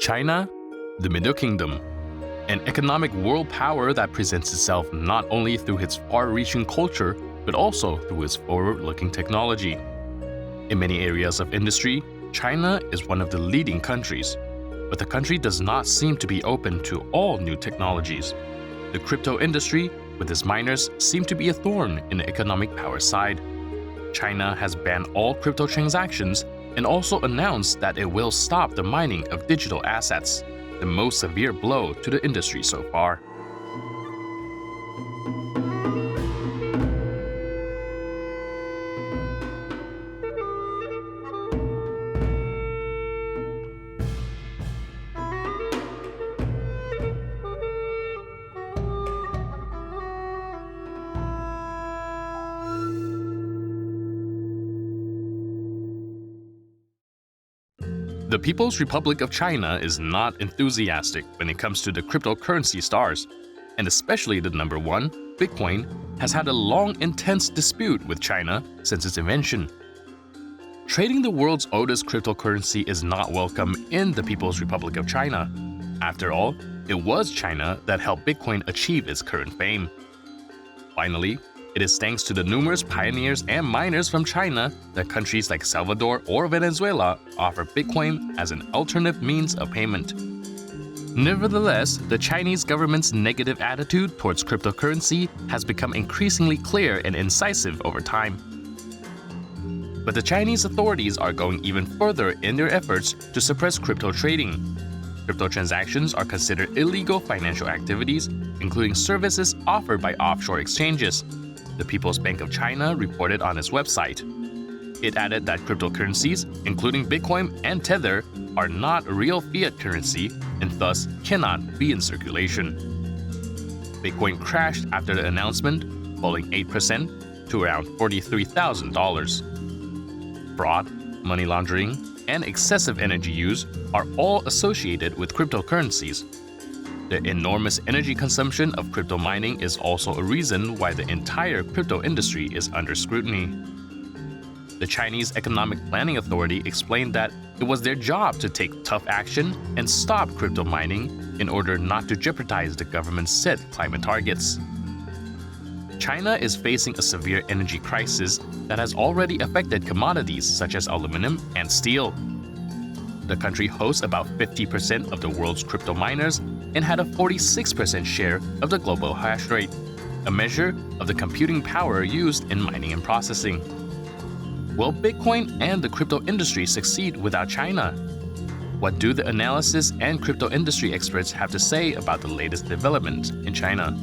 China, the Middle Kingdom, an economic world power that presents itself not only through its far-reaching culture, but also through its forward-looking technology. In many areas of industry, China is one of the leading countries, but the country does not seem to be open to all new technologies. The crypto industry, with its miners, seem to be a thorn in the economic power side. China has banned all crypto transactions and also announced that it will stop the mining of digital assets, the most severe blow to the industry so far. The People's Republic of China is not enthusiastic when it comes to the cryptocurrency stars, and especially the number one, Bitcoin, has had a long, intense dispute with China since its invention. Trading the world's oldest cryptocurrency is not welcome in the People's Republic of China. After all, it was China that helped Bitcoin achieve its current fame. Finally, it is thanks to the numerous pioneers and miners from China that countries like Salvador or Venezuela offer Bitcoin as an alternative means of payment. Nevertheless, the Chinese government's negative attitude towards cryptocurrency has become increasingly clear and incisive over time. But the Chinese authorities are going even further in their efforts to suppress crypto trading. Crypto transactions are considered illegal financial activities, including services offered by offshore exchanges, the People's Bank of China reported on its website. It added that cryptocurrencies, including Bitcoin and Tether, are not real fiat currency and thus cannot be in circulation. Bitcoin crashed after the announcement, falling 8% to around $43,000. Fraud, money laundering, and excessive energy use are all associated with cryptocurrencies. The enormous energy consumption of crypto mining is also a reason why the entire crypto industry is under scrutiny. The Chinese Economic Planning Authority explained that it was their job to take tough action and stop crypto mining in order not to jeopardize the government's set climate targets. China is facing a severe energy crisis that has already affected commodities such as aluminum and steel. The country hosts about 50% of the world's crypto miners and had a 46% share of the global hash rate, a measure of the computing power used in mining and processing. Will Bitcoin and the crypto industry succeed without China? What do the analysis and crypto industry experts have to say about the latest development in China?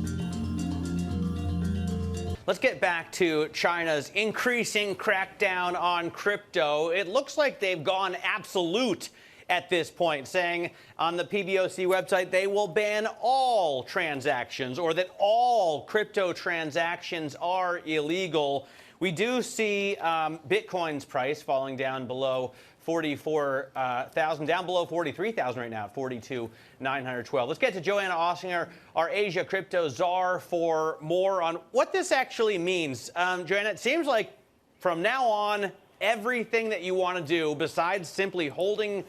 Let's get back to China's increasing crackdown on crypto. It looks like they've gone absolute at this point, saying on the PBOC website they will ban all transactions, or that all crypto transactions are illegal. We do see Bitcoin's price falling down below 44,000, down below 43,000 right now, at 42,912. Let's get to Joanna Ossinger, our Asia crypto czar, for more on what this actually means. Joanna, it seems like from now on, everything that you want to do, besides simply holding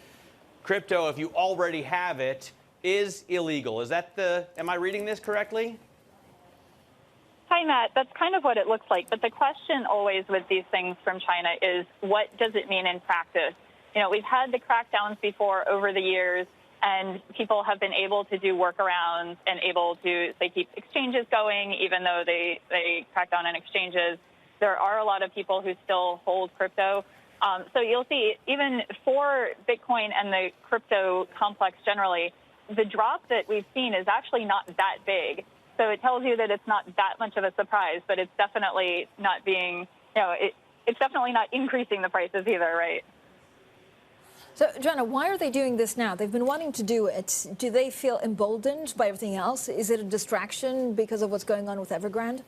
crypto if you already have it, is illegal. Is that am I reading this correctly? Hi, Matt. That's kind of what it looks like. But the question always with these things from China is, what does it mean in practice? You know, we've had the crackdowns before over the years, and people have been able to do workarounds and they keep exchanges going, even though they crack down on exchanges. There are a lot of people who still hold crypto. So you'll see, even for Bitcoin and the crypto complex generally, the drop that we've seen is actually not that big. So it tells you that it's not that much of a surprise, but it's definitely not being, it's definitely not increasing the prices either, right? So, Joanna, why are they doing this now? They've been wanting to do it. Do they feel emboldened by everything else? Is it a distraction because of what's going on with Evergrande?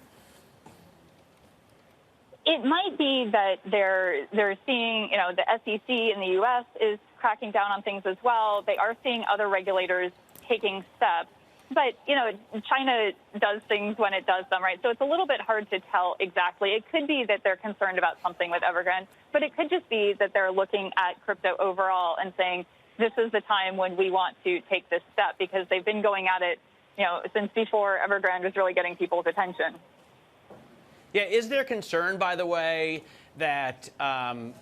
It might be that they're seeing, the SEC in the U.S. is cracking down on things as well. They are seeing other regulators taking steps. But, China does things when it does them, right? So it's a little bit hard to tell exactly. It could be that they're concerned about something with Evergrande, but it could just be that they're looking at crypto overall and saying, this is the time when we want to take this step, because they've been going at it, since before Evergrande was really getting people's attention. Yeah, is there concern, by the way, that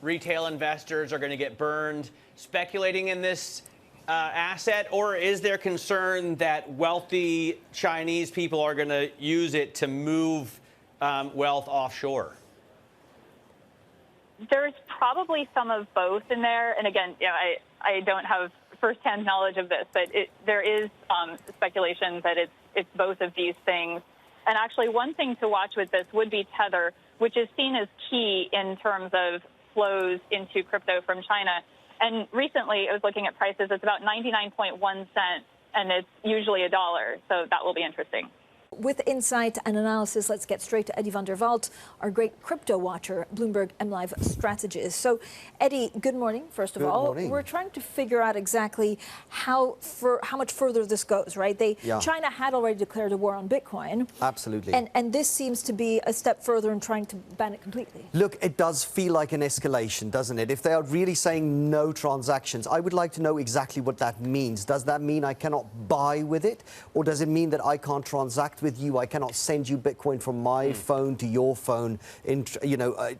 retail investors are going to get burned speculating in this asset, or is there concern that wealthy Chinese people are going to use it to move wealth offshore? There's probably some of both in there. And again, I don't have firsthand knowledge of this, but there is speculation that it's both of these things. And actually, one thing to watch with this would be Tether, which is seen as key in terms of flows into crypto from China. And recently, I was looking at prices. It's about 99.1 cents, and it's usually $1. So that will be interesting. With insight and analysis, let's get straight to Eddie van der Walt, our great crypto watcher, Bloomberg MLive strategist. So, Eddie, good morning, first of all. Morning. We're trying to figure out exactly how much further this goes, right? China had already declared a war on Bitcoin. Absolutely. And this seems to be a step further in trying to ban it completely. Look, it does feel like an escalation, doesn't it? If they are really saying no transactions, I would like to know exactly what that means. Does that mean I cannot buy with it? Or does it mean that I can't transact with you? I cannot send you Bitcoin from my phone to your phone,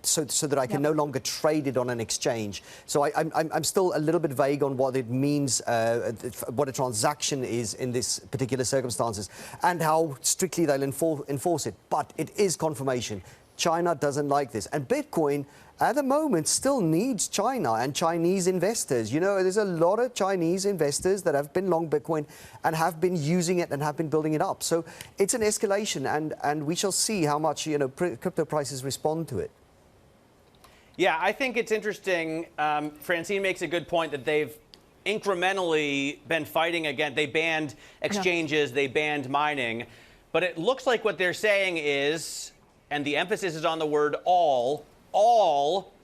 so that I can no longer trade it on an exchange. So I'm still a little bit vague on what it means, what a transaction is in this particular circumstances, and how strictly they'll enforce it. But it is confirmation. China doesn't like this. And Bitcoin, at the moment, still needs China and Chinese investors. There's a lot of Chinese investors that have been long Bitcoin and have been using it and have been building it up. So it's an escalation, and we shall see how much, crypto prices respond to it. Yeah, I think it's interesting. Francine makes a good point that they've incrementally been fighting again. They banned exchanges, they banned mining. But it looks like what they're saying is, and the emphasis is on the word all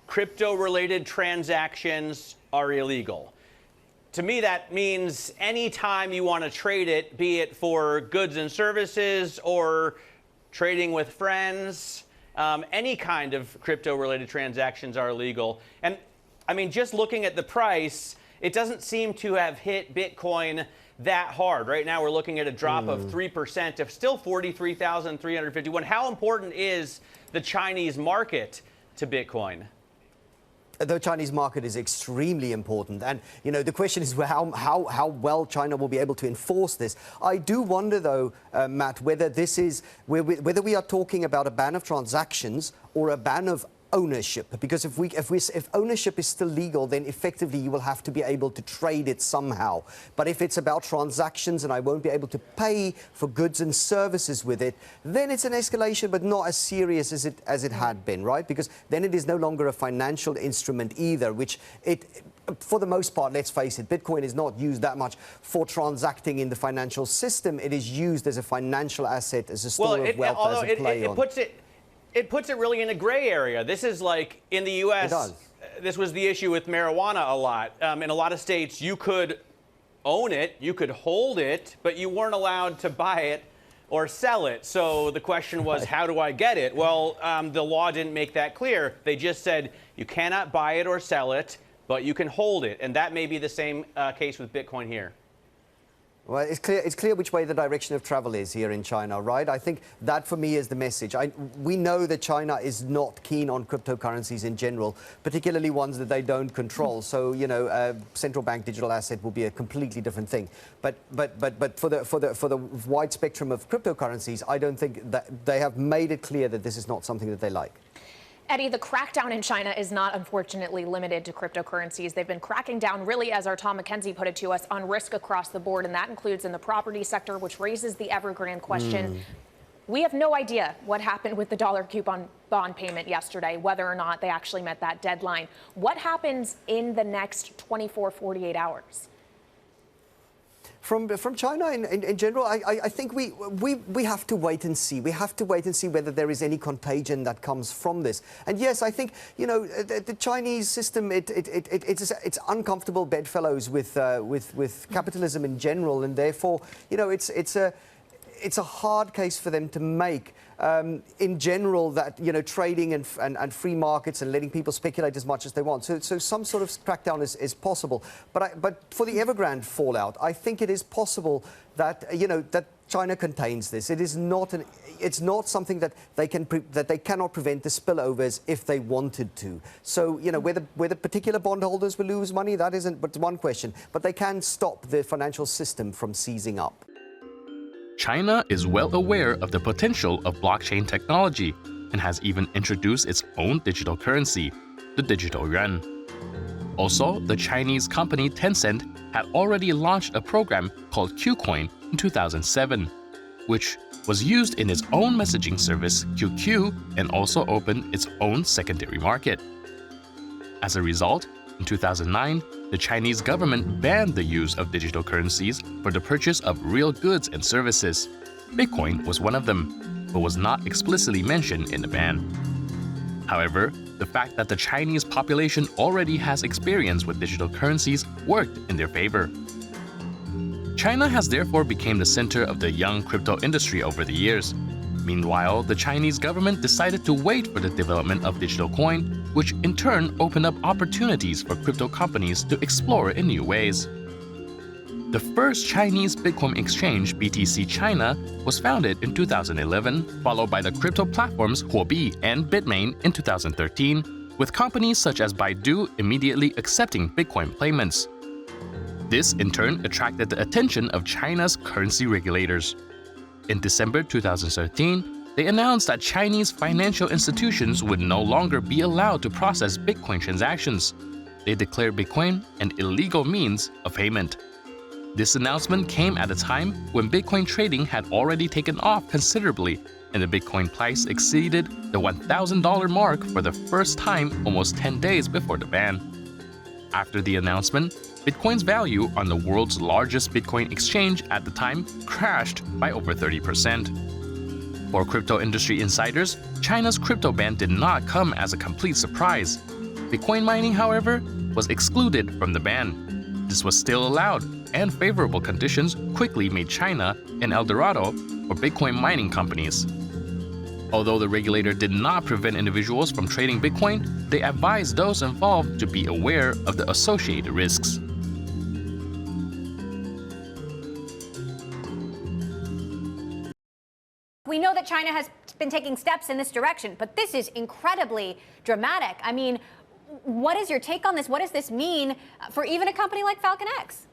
crypto-related transactions are illegal. To me, that means anytime you want to trade it, be it for goods and services or trading with friends, any kind of crypto-related transactions are illegal. And I mean, just looking at the price, it doesn't seem to have hit Bitcoin that hard. Right now, we're looking at a drop of 3% of still 43,351. How important is the Chinese market to Bitcoin? The Chinese market is extremely important. And, the question is how well China will be able to enforce this. I do wonder, though, Matt, whether whether we are talking about a ban of transactions or a ban of ownership, because if ownership is still legal, then effectively you will have to be able to trade it somehow. But if it's about transactions and I won't be able to pay for goods and services with it, then it's an escalation, but not as serious as it had been, right? Because then it is no longer a financial instrument either, which for the most part, let's face it, Bitcoin is not used that much for transacting in the financial system. It is used as a financial asset, as a store of wealth, as a play on. It puts it really in a gray area. This is like in the U.S., this was the issue with marijuana a lot. In a lot of states, you could own it, you could hold it, but you weren't allowed to buy it or sell it. So the question was, how do I get it? Well, the law didn't make that clear. They just said you cannot buy it or sell it, but you can hold it. And that may be the same case with Bitcoin here. Well, it's clear which way the direction of travel is here in China, right? I think that, for me, is the message. We know that China is not keen on cryptocurrencies in general, particularly ones that they don't control. So, central bank digital asset will be a completely different thing. But for the wide spectrum of cryptocurrencies, I don't think that they have made it clear that this is not something that they like. Eddie, the crackdown in China is not, unfortunately, limited to cryptocurrencies. They've been cracking down, really, as our Tom McKenzie put it to us, on risk across the board, and that includes in the property sector, which raises the Evergrande question. We have no idea what happened with the dollar coupon bond payment yesterday, whether or not they actually met that deadline. What happens in the next 24, 48 hours? From China in general, I think we have to wait and see. We have to wait and see whether there is any contagion that comes from this. And yes, I think the Chinese system it's uncomfortable bedfellows with capitalism in general, and therefore it's a hard case for them to make. In general, that trading and free markets and letting people speculate as much as they want. So some sort of crackdown is possible. But for the Evergrande fallout, I think it is possible that that China contains this. It is not it's not something that they cannot prevent the spillovers if they wanted to. So whether particular bondholders will lose money, that isn't but one question. But they can stop the financial system from seizing up. China is well aware of the potential of blockchain technology and has even introduced its own digital currency, the digital yuan. Also, the Chinese company Tencent had already launched a program called QCoin in 2007, which was used in its own messaging service QQ and also opened its own secondary market. As a result, in 2009, the Chinese government banned the use of digital currencies for the purchase of real goods and services. Bitcoin was one of them, but was not explicitly mentioned in the ban. However, the fact that the Chinese population already has experience with digital currencies worked in their favor. China has therefore become the center of the young crypto industry over the years. Meanwhile, the Chinese government decided to wait for the development of digital coin, which in turn opened up opportunities for crypto companies to explore in new ways. The first Chinese Bitcoin exchange, BTC China, was founded in 2011, followed by the crypto platforms Huobi and Bitmain in 2013, with companies such as Baidu immediately accepting Bitcoin payments. This in turn attracted the attention of China's currency regulators. In December 2013, they announced that Chinese financial institutions would no longer be allowed to process Bitcoin transactions. They declared Bitcoin an illegal means of payment. This announcement came at a time when Bitcoin trading had already taken off considerably, and the Bitcoin price exceeded the $1,000 mark for the first time almost 10 days before the ban. After the announcement, Bitcoin's value on the world's largest Bitcoin exchange at the time crashed by over 30%. For crypto industry insiders, China's crypto ban did not come as a complete surprise. Bitcoin mining, however, was excluded from the ban. This was still allowed, and favorable conditions quickly made China an El Dorado for Bitcoin mining companies. Although the regulator did not prevent individuals from trading Bitcoin, they advised those involved to be aware of the associated risks. We know that China has been taking steps in this direction, but this is incredibly dramatic. I mean, what is your take on this? What does this mean for even a company like FalconX?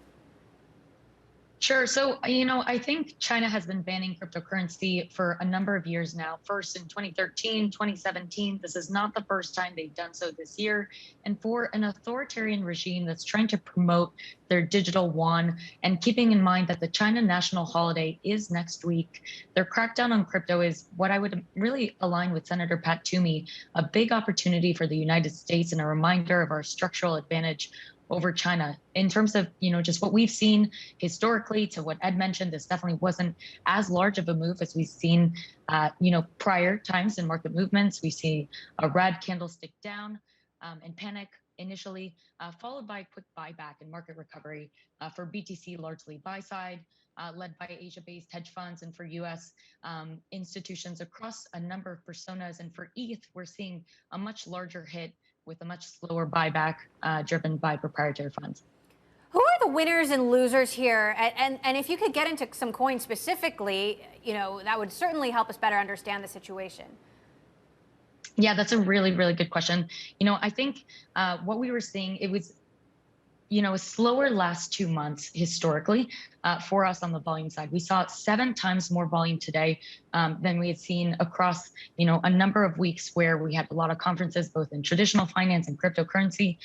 Sure. So, I think China has been banning cryptocurrency for a number of years now. First in 2013, 2017. This is not the first time they've done so this year. And for an authoritarian regime that's trying to promote their digital yuan and keeping in mind that the China national holiday is next week, their crackdown on crypto is what I would really align with Senator Pat Toomey, a big opportunity for the United States and a reminder of our structural advantage over China. In terms of, just what we've seen historically, to what Ed mentioned, this definitely wasn't as large of a move as we've seen, prior times in market movements. We see a red candlestick down and panic initially, followed by a quick buyback and market recovery for BTC, largely buy side, led by Asia-based hedge funds, and for US institutions across a number of personas. And for ETH, we're seeing a much larger hit with a much slower buyback driven by proprietary funds. Who are the winners and losers here? And if you could get into some coins specifically, that would certainly help us better understand the situation. Yeah, that's a really, really good question. I think what we were seeing, it was, a slower last 2 months historically for us on the volume side. We saw 7 times more volume today than we had seen across, a number of weeks where we had a lot of conferences, both in traditional finance and cryptocurrency.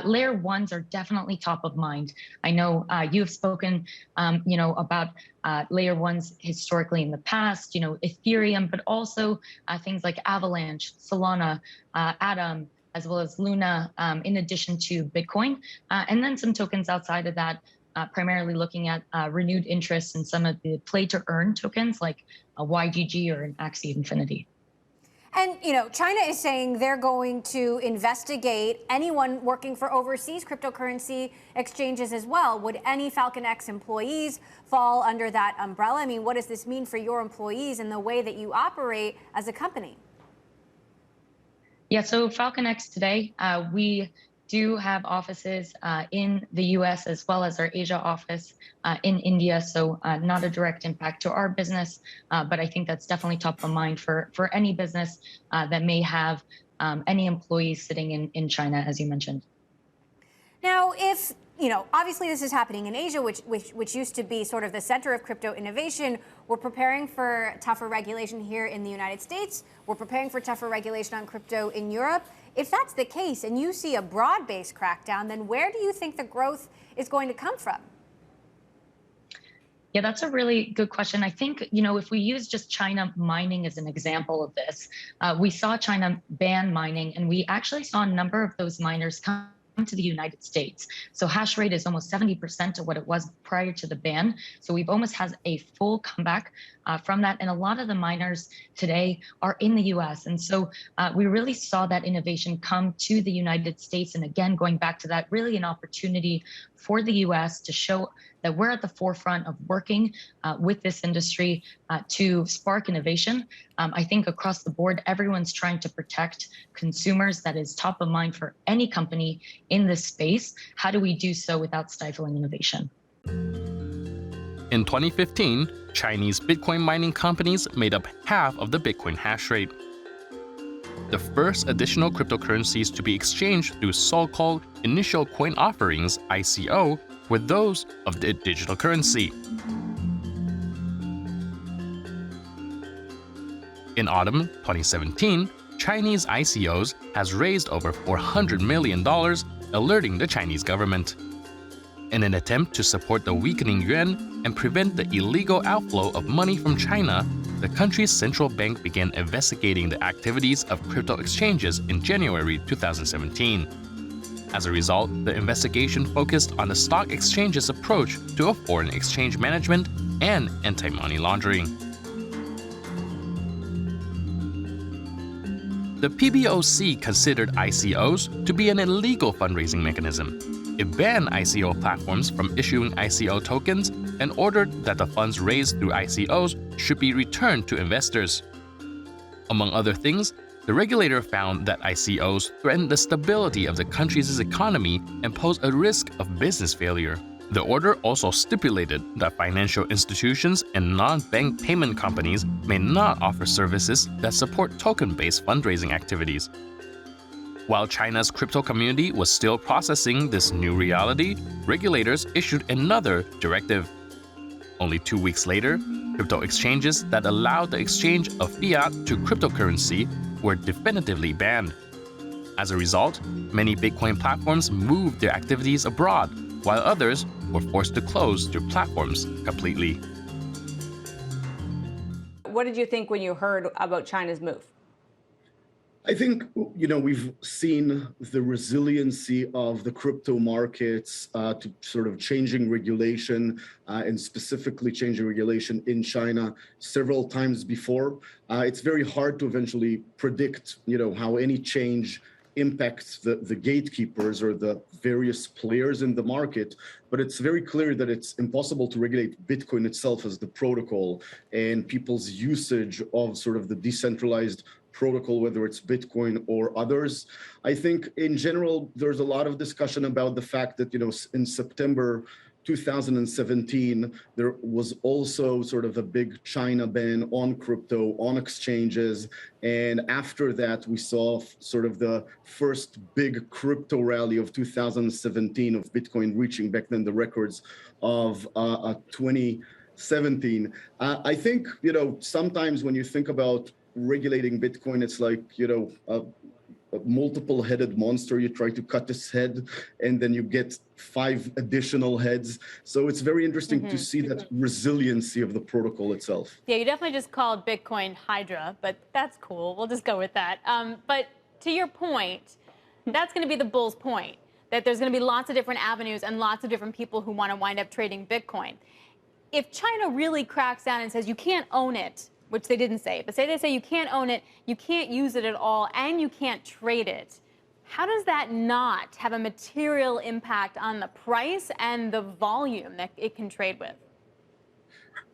Layer ones are definitely top of mind. I know you have spoken, about layer ones historically in the past, Ethereum, but also things like Avalanche, Solana, Atom, as well as Luna, in addition to Bitcoin, and then some tokens outside of that, primarily looking at renewed interest in some of the play to earn tokens like a YGG or an Axie Infinity. And, you know, China is saying they're going to investigate anyone working for overseas cryptocurrency exchanges as well. Would any FalconX employees fall under that umbrella? I mean, what does this mean for your employees and the way that you operate as a company? Yeah, so FalconX today, we do have offices in the US as well as our Asia office in India. So not a direct impact to our business, but I think that's definitely top of mind for any business that may have any employees sitting in China, as you mentioned. Now, if, you know, obviously this is happening in Asia, which used to be sort of the center of crypto innovation. We're preparing for tougher regulation here in the United States. We're preparing for tougher regulation on crypto in Europe. If that's the case and you see a broad-based crackdown, then where do you think the growth is going to come from? Yeah, that's a really good question. I think, you know, if we use just China mining as an example of this, we saw China ban mining, and we actually saw a number of those miners come to the United States. So hash rate is almost 70% of what it was prior to the ban. So we've almost had a full comeback from that. And a lot of the miners today are in the US. And so we really saw that innovation come to the United States. And again, going back to that, really an opportunity for the US to show that we're at the forefront of working with this industry to spark innovation. I think across the board, everyone's trying to protect consumers. That is top of mind for any company in this space. How do we do so without stifling innovation? In 2015, Chinese Bitcoin mining companies made up half of the Bitcoin hash rate. The first additional cryptocurrencies to be exchanged through so-called initial coin offerings, ICO, were those of the digital currency. In autumn 2017, Chinese ICOs has raised over $400 million, alerting the Chinese government. In an attempt to support the weakening yuan and prevent the illegal outflow of money from China, the country's central bank began investigating the activities of crypto exchanges in January 2017. As a result, the investigation focused on the stock exchange's approach to a foreign exchange management and anti-money laundering. The PBOC considered ICOs to be an illegal fundraising mechanism. It banned ICO platforms from issuing ICO tokens and ordered that the funds raised through ICOs should be returned to investors. Among other things, the regulator found that ICOs threatened the stability of the country's economy and pose a risk of business failure. The order also stipulated that financial institutions and non-bank payment companies may not offer services that support token-based fundraising activities. While China's crypto community was still processing this new reality, regulators issued another directive. Only 2 weeks later, crypto exchanges that allowed the exchange of fiat to cryptocurrency were definitively banned. As a result, many Bitcoin platforms moved their activities abroad, while others were forced to close their platforms completely. What did you think when you heard about China's move? I think, you know, we've seen the resiliency of the crypto markets to sort of changing regulation and specifically changing regulation in China several times before. It's very hard to eventually predict, you know, how any change impacts the gatekeepers or the various players in the market, but it's very clear that it's impossible to regulate Bitcoin itself as the protocol and people's usage of sort of the decentralized protocol, whether it's Bitcoin or others. I think in general, there's a lot of discussion about the fact that, you know, in September 2017, there was also sort of a big China ban on crypto, on exchanges. And after that, we saw sort of the first big crypto rally of 2017 of Bitcoin reaching back then the records of 2017. I think, you know, sometimes when you think about regulating Bitcoin, it's like, you know, a multiple-headed monster. You try to cut its head, and then you get 5 additional heads. So it's very interesting to see that resiliency of the protocol itself. Yeah, you definitely just called Bitcoin Hydra, but that's cool. We'll just go with that. But to your point, that's going to be the bull's point, that there's going to be lots of different avenues and lots of different people who want to wind up trading Bitcoin. If China really cracks down and says you can't own it which they didn't say, but say they say you can't own it, you can't use it at all, and you can't trade it. How does that not have a material impact on the price and the volume that it can trade with?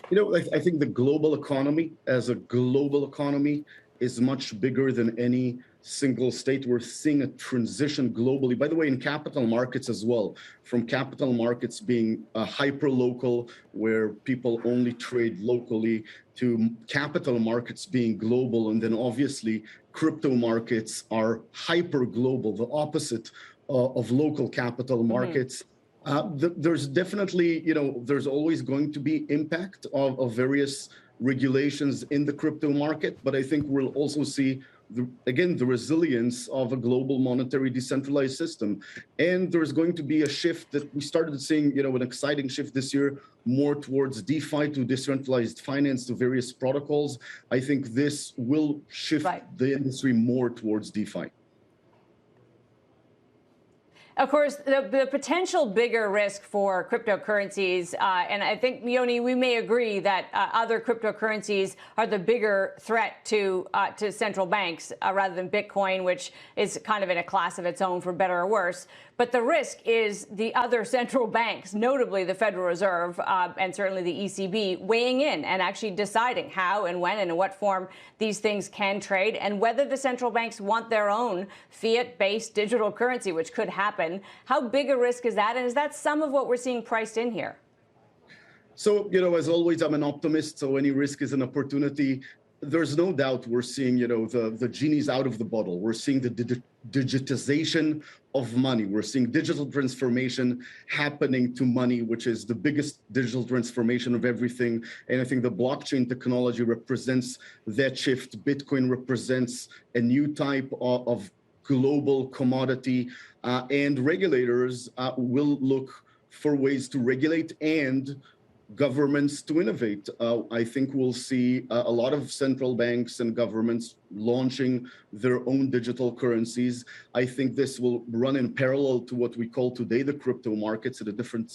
You know, I think the global economy, as a global economy, is much bigger than any single state. We're seeing a transition globally, by the way, in capital markets as well, from capital markets being hyper-local, where people only trade locally, to capital markets being global. And then obviously, crypto markets are hyper-global, the opposite of local capital markets. There's definitely, you know, there's always going to be impact of various regulations in the crypto market, but I think we'll also see, again, the resilience of a global monetary decentralized system. And there's going to be a shift that we started seeing, you know, an exciting shift this year, more towards DeFi, to decentralized finance, to various protocols. I think this will shift the industry more towards DeFi. Of course, the potential bigger risk for cryptocurrencies, and I think, Yoni, we may agree that other cryptocurrencies are the bigger threat to central banks rather than Bitcoin, which is kind of in a class of its own, for better or worse. But the risk is the other central banks, notably the Federal Reserve and certainly the ECB, weighing in and actually deciding how and when and in what form these things can trade, and whether the central banks want their own fiat-based digital currency, which could happen. How big a risk is that? And is that some of what we're seeing priced in here? So, you know, as always, I'm an optimist, so any risk is an opportunity. There's no doubt we're seeing, you know, the genie's out of the bottle. We're seeing the digitization of money. We're seeing digital transformation happening to money, which is the biggest digital transformation of everything. And I think the blockchain technology represents that shift. Bitcoin represents a new type of global commodity, and regulators will look for ways to regulate and governments to innovate. I think we'll see a lot of central banks and governments launching their own digital currencies. I think this will run in parallel to what we call today the crypto markets.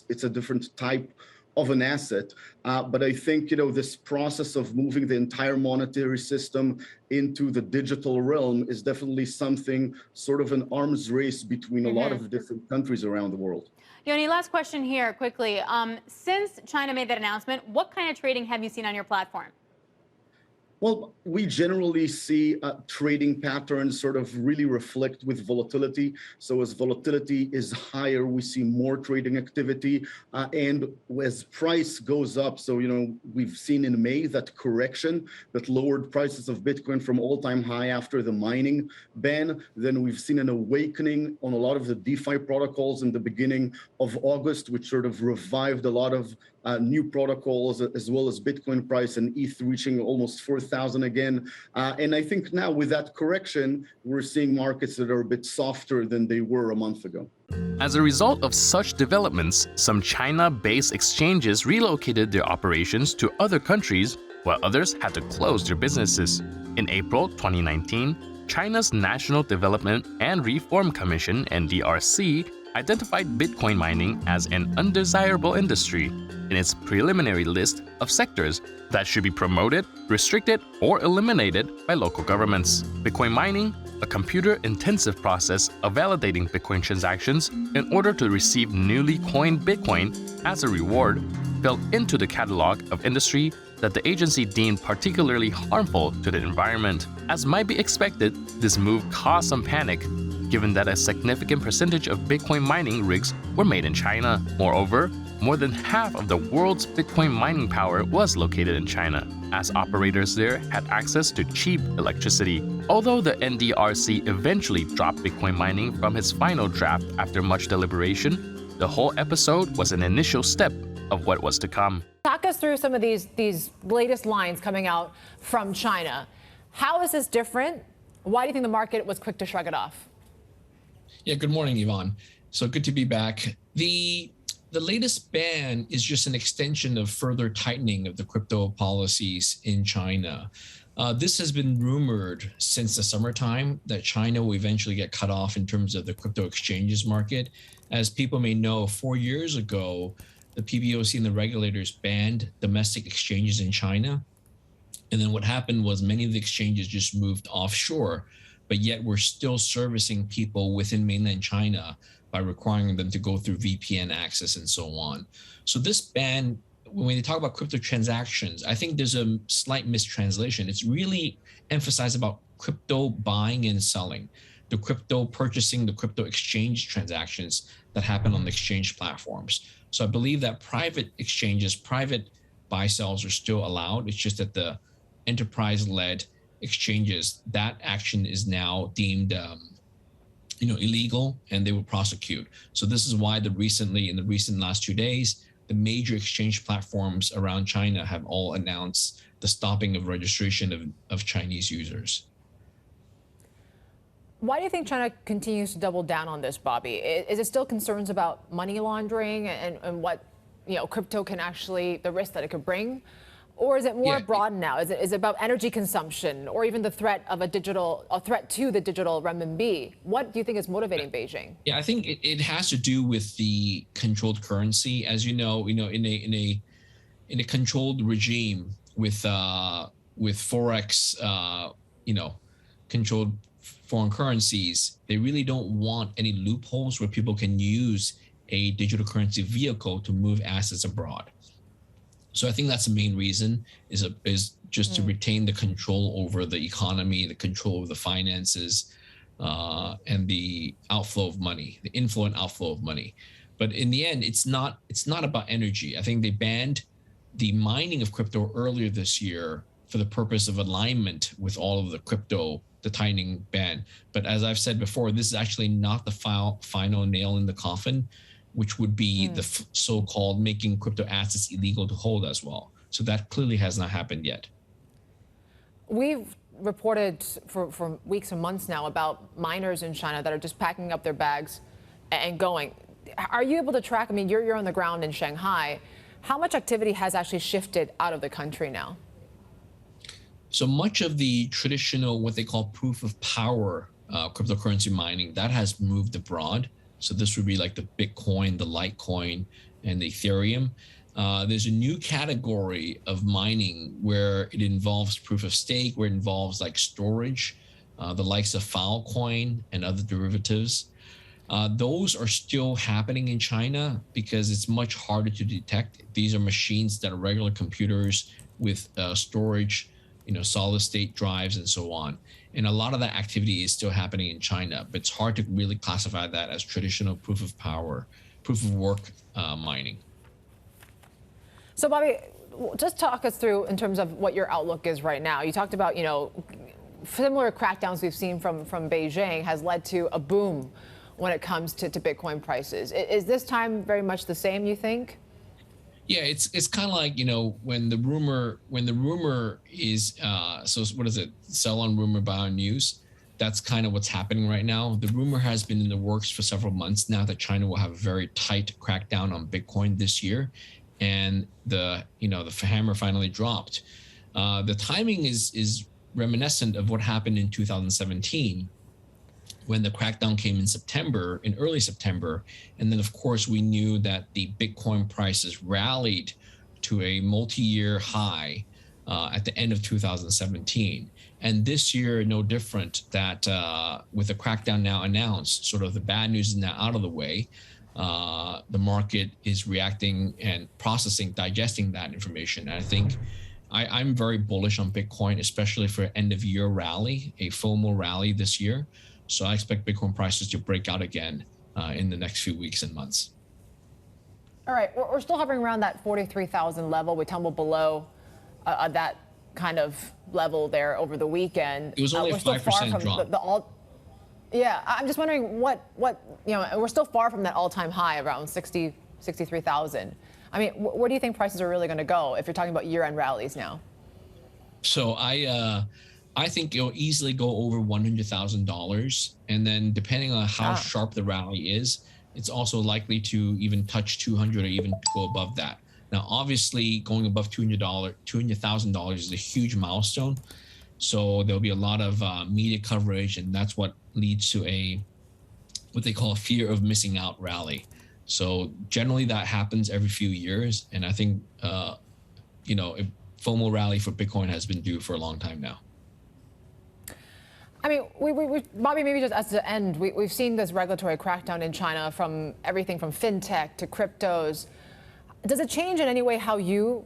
It's a different type of an asset. But I think, you know, this process of moving the entire monetary system into the digital realm is definitely something, sort of an arms race between a lot of different countries around the world. Yoni, last question here quickly. Since China made that announcement, what kind of trading have you seen on your platform? Well, we generally see trading patterns sort of really reflect with volatility. So as volatility is higher, we see more trading activity. And as price goes up, so, you know, we've seen in May that correction that lowered prices of Bitcoin from all-time high after the mining ban. Then we've seen an awakening on a lot of the DeFi protocols in the beginning of August, which sort of revived a lot of new protocols, as well as Bitcoin price and ETH reaching almost 4,000 again. And I think now with that correction, we're seeing markets that are a bit softer than they were a month ago. As a result of such developments, some China-based exchanges relocated their operations to other countries, while others had to close their businesses. In April 2019, China's National Development and Reform Commission, NDRC, identified Bitcoin mining as an undesirable industry in its preliminary list of sectors that should be promoted, restricted, or eliminated by local governments. Bitcoin mining, a computer-intensive process of validating Bitcoin transactions in order to receive newly coined Bitcoin as a reward, fell into the catalog of industry that the agency deemed particularly harmful to the environment. As might be expected, this move caused some panic, given that a significant percentage of Bitcoin mining rigs were made in China. Moreover, more than half of the world's Bitcoin mining power was located in China, as operators there had access to cheap electricity. Although the NDRC eventually dropped Bitcoin mining from its final draft after much deliberation, the whole episode was an initial step of what was to come. Talk us through some of these latest lines coming out from China. How is this different? Why do you think the market was quick to shrug it off? Yeah, good morning, Yvonne. So good to be back. The latest ban is just an extension of further tightening of the crypto policies in China. This has been rumored since the summertime that China will eventually get cut off in terms of the crypto exchanges market. As people may know, 4 years ago, the PBOC and the regulators banned domestic exchanges in China. And then what happened was many of the exchanges just moved offshore, but yet we're still servicing people within mainland China by requiring them to go through VPN access and so on. So this ban, when they talk about crypto transactions, I think there's a slight mistranslation. It's really emphasized about crypto buying and selling, the crypto purchasing, the crypto exchange transactions that happen on the exchange platforms. So I believe that private exchanges, private buy sells are still allowed. It's just that the enterprise-led exchanges, that action is now deemed illegal, and they will prosecute. So this is why in the recent last 2 days, the major exchange platforms around China have all announced the stopping of registration of Chinese users. Why do you think China continues to double down on this, Bobby? Is it still concerns about money laundering and what crypto can actually, the risk that it could bring? Or is it more broad now? Is it about energy consumption or even the threat of a threat to the digital renminbi? What do you think is motivating Beijing? Yeah, I think it has to do with the controlled currency. As you know, in a controlled regime with forex, controlled foreign currencies, they really don't want any loopholes where people can use a digital currency vehicle to move assets abroad. So I think that's the main reason is just to retain the control over the economy, the control of the finances, and the outflow of money, the inflow and outflow of money. But in the end, it's not about energy. I think they banned the mining of crypto earlier this year for the purpose of alignment with all of the crypto, the tightening ban. But as I've said before, this is actually not the final nail in the coffin, which would be the so-called making crypto assets illegal to hold as well. So that clearly has not happened yet. We've reported for weeks and months now about miners in China that are just packing up their bags and going. Are you able to track, I mean, you're on the ground in Shanghai, how much activity has actually shifted out of the country now? So much of the traditional, what they call proof of power cryptocurrency mining, that has moved abroad. So this would be like the Bitcoin, the Litecoin, and the Ethereum. There's a new category of mining where it involves proof of stake, where it involves like storage, the likes of Falcoin and other derivatives. Those are still happening in China because it's much harder to detect. These are machines that are regular computers with storage, solid state drives and so on. And a lot of that activity is still happening in China, but it's hard to really classify that as traditional proof of power, proof of work mining. So Bobby, just talk us through in terms of what your outlook is right now. You talked about, similar crackdowns we've seen from Beijing has led to a boom when it comes to Bitcoin prices. Is this time very much the same, you think? Yeah, it's kind of like, when the rumor is, so what is it? Sell on rumor, buy on news. That's kind of what's happening right now. The rumor has been in the works for several months now that China will have a very tight crackdown on Bitcoin this year. And the hammer finally dropped. The timing is reminiscent of what happened in 2017 when the crackdown came in early September. And then of course we knew that the Bitcoin prices rallied to a multi-year high at the end of 2017. And this year, no different, that with the crackdown now announced, sort of the bad news is now out of the way. The market is reacting and processing, digesting that information. And I think I'm very bullish on Bitcoin, especially for end of year rally, a FOMO rally this year. So I expect Bitcoin prices to break out again in the next few weeks and months. All right, we're still hovering around that 43,000 level. We tumbled below that kind of level there over the weekend. It was only a 5% drop. Yeah, I'm just wondering what we're still far from that all-time high around 63,000. I mean, where do you think prices are really going to go if you're talking about year-end rallies now? So I think it'll easily go over $100,000, and then depending on how sharp the rally is, it's also likely to even touch 200 or even go above that. Now, obviously, going above $200,000 is a huge milestone. So there'll be a lot of media coverage, and that's what leads to what they call a fear of missing out rally. So generally that happens every few years, and I think FOMO rally for Bitcoin has been due for a long time now. I mean, Bobby, maybe just as the end, we've seen this regulatory crackdown in China from everything from fintech to cryptos. Does it change in any way how you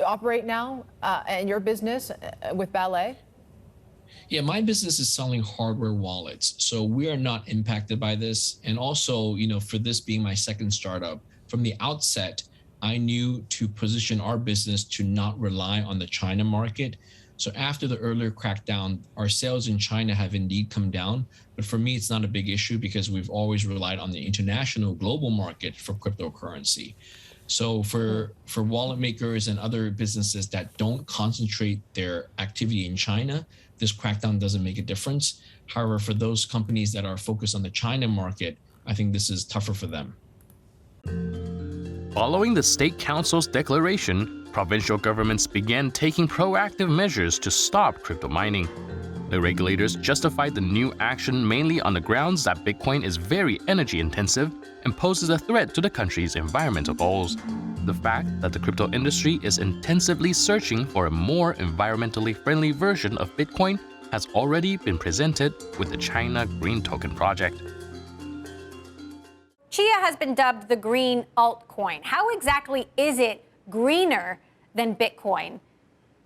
operate now in your business with Ballet? Yeah, my business is selling hardware wallets, so we are not impacted by this. And also, for this being my second startup, from the outset, I knew to position our business to not rely on the China market. So after the earlier crackdown, our sales in China have indeed come down. But for me, it's not a big issue because we've always relied on the international global market for cryptocurrency. So for wallet makers and other businesses that don't concentrate their activity in China, this crackdown doesn't make a difference. However, for those companies that are focused on the China market, I think this is tougher for them. Following the State Council's declaration, provincial governments began taking proactive measures to stop crypto mining. The regulators justified the new action mainly on the grounds that Bitcoin is very energy intensive and poses a threat to the country's environmental goals. The fact that the crypto industry is intensively searching for a more environmentally friendly version of Bitcoin has already been presented with the Chia Green Token project. Chia has been dubbed the green altcoin. How exactly is it greener than Bitcoin?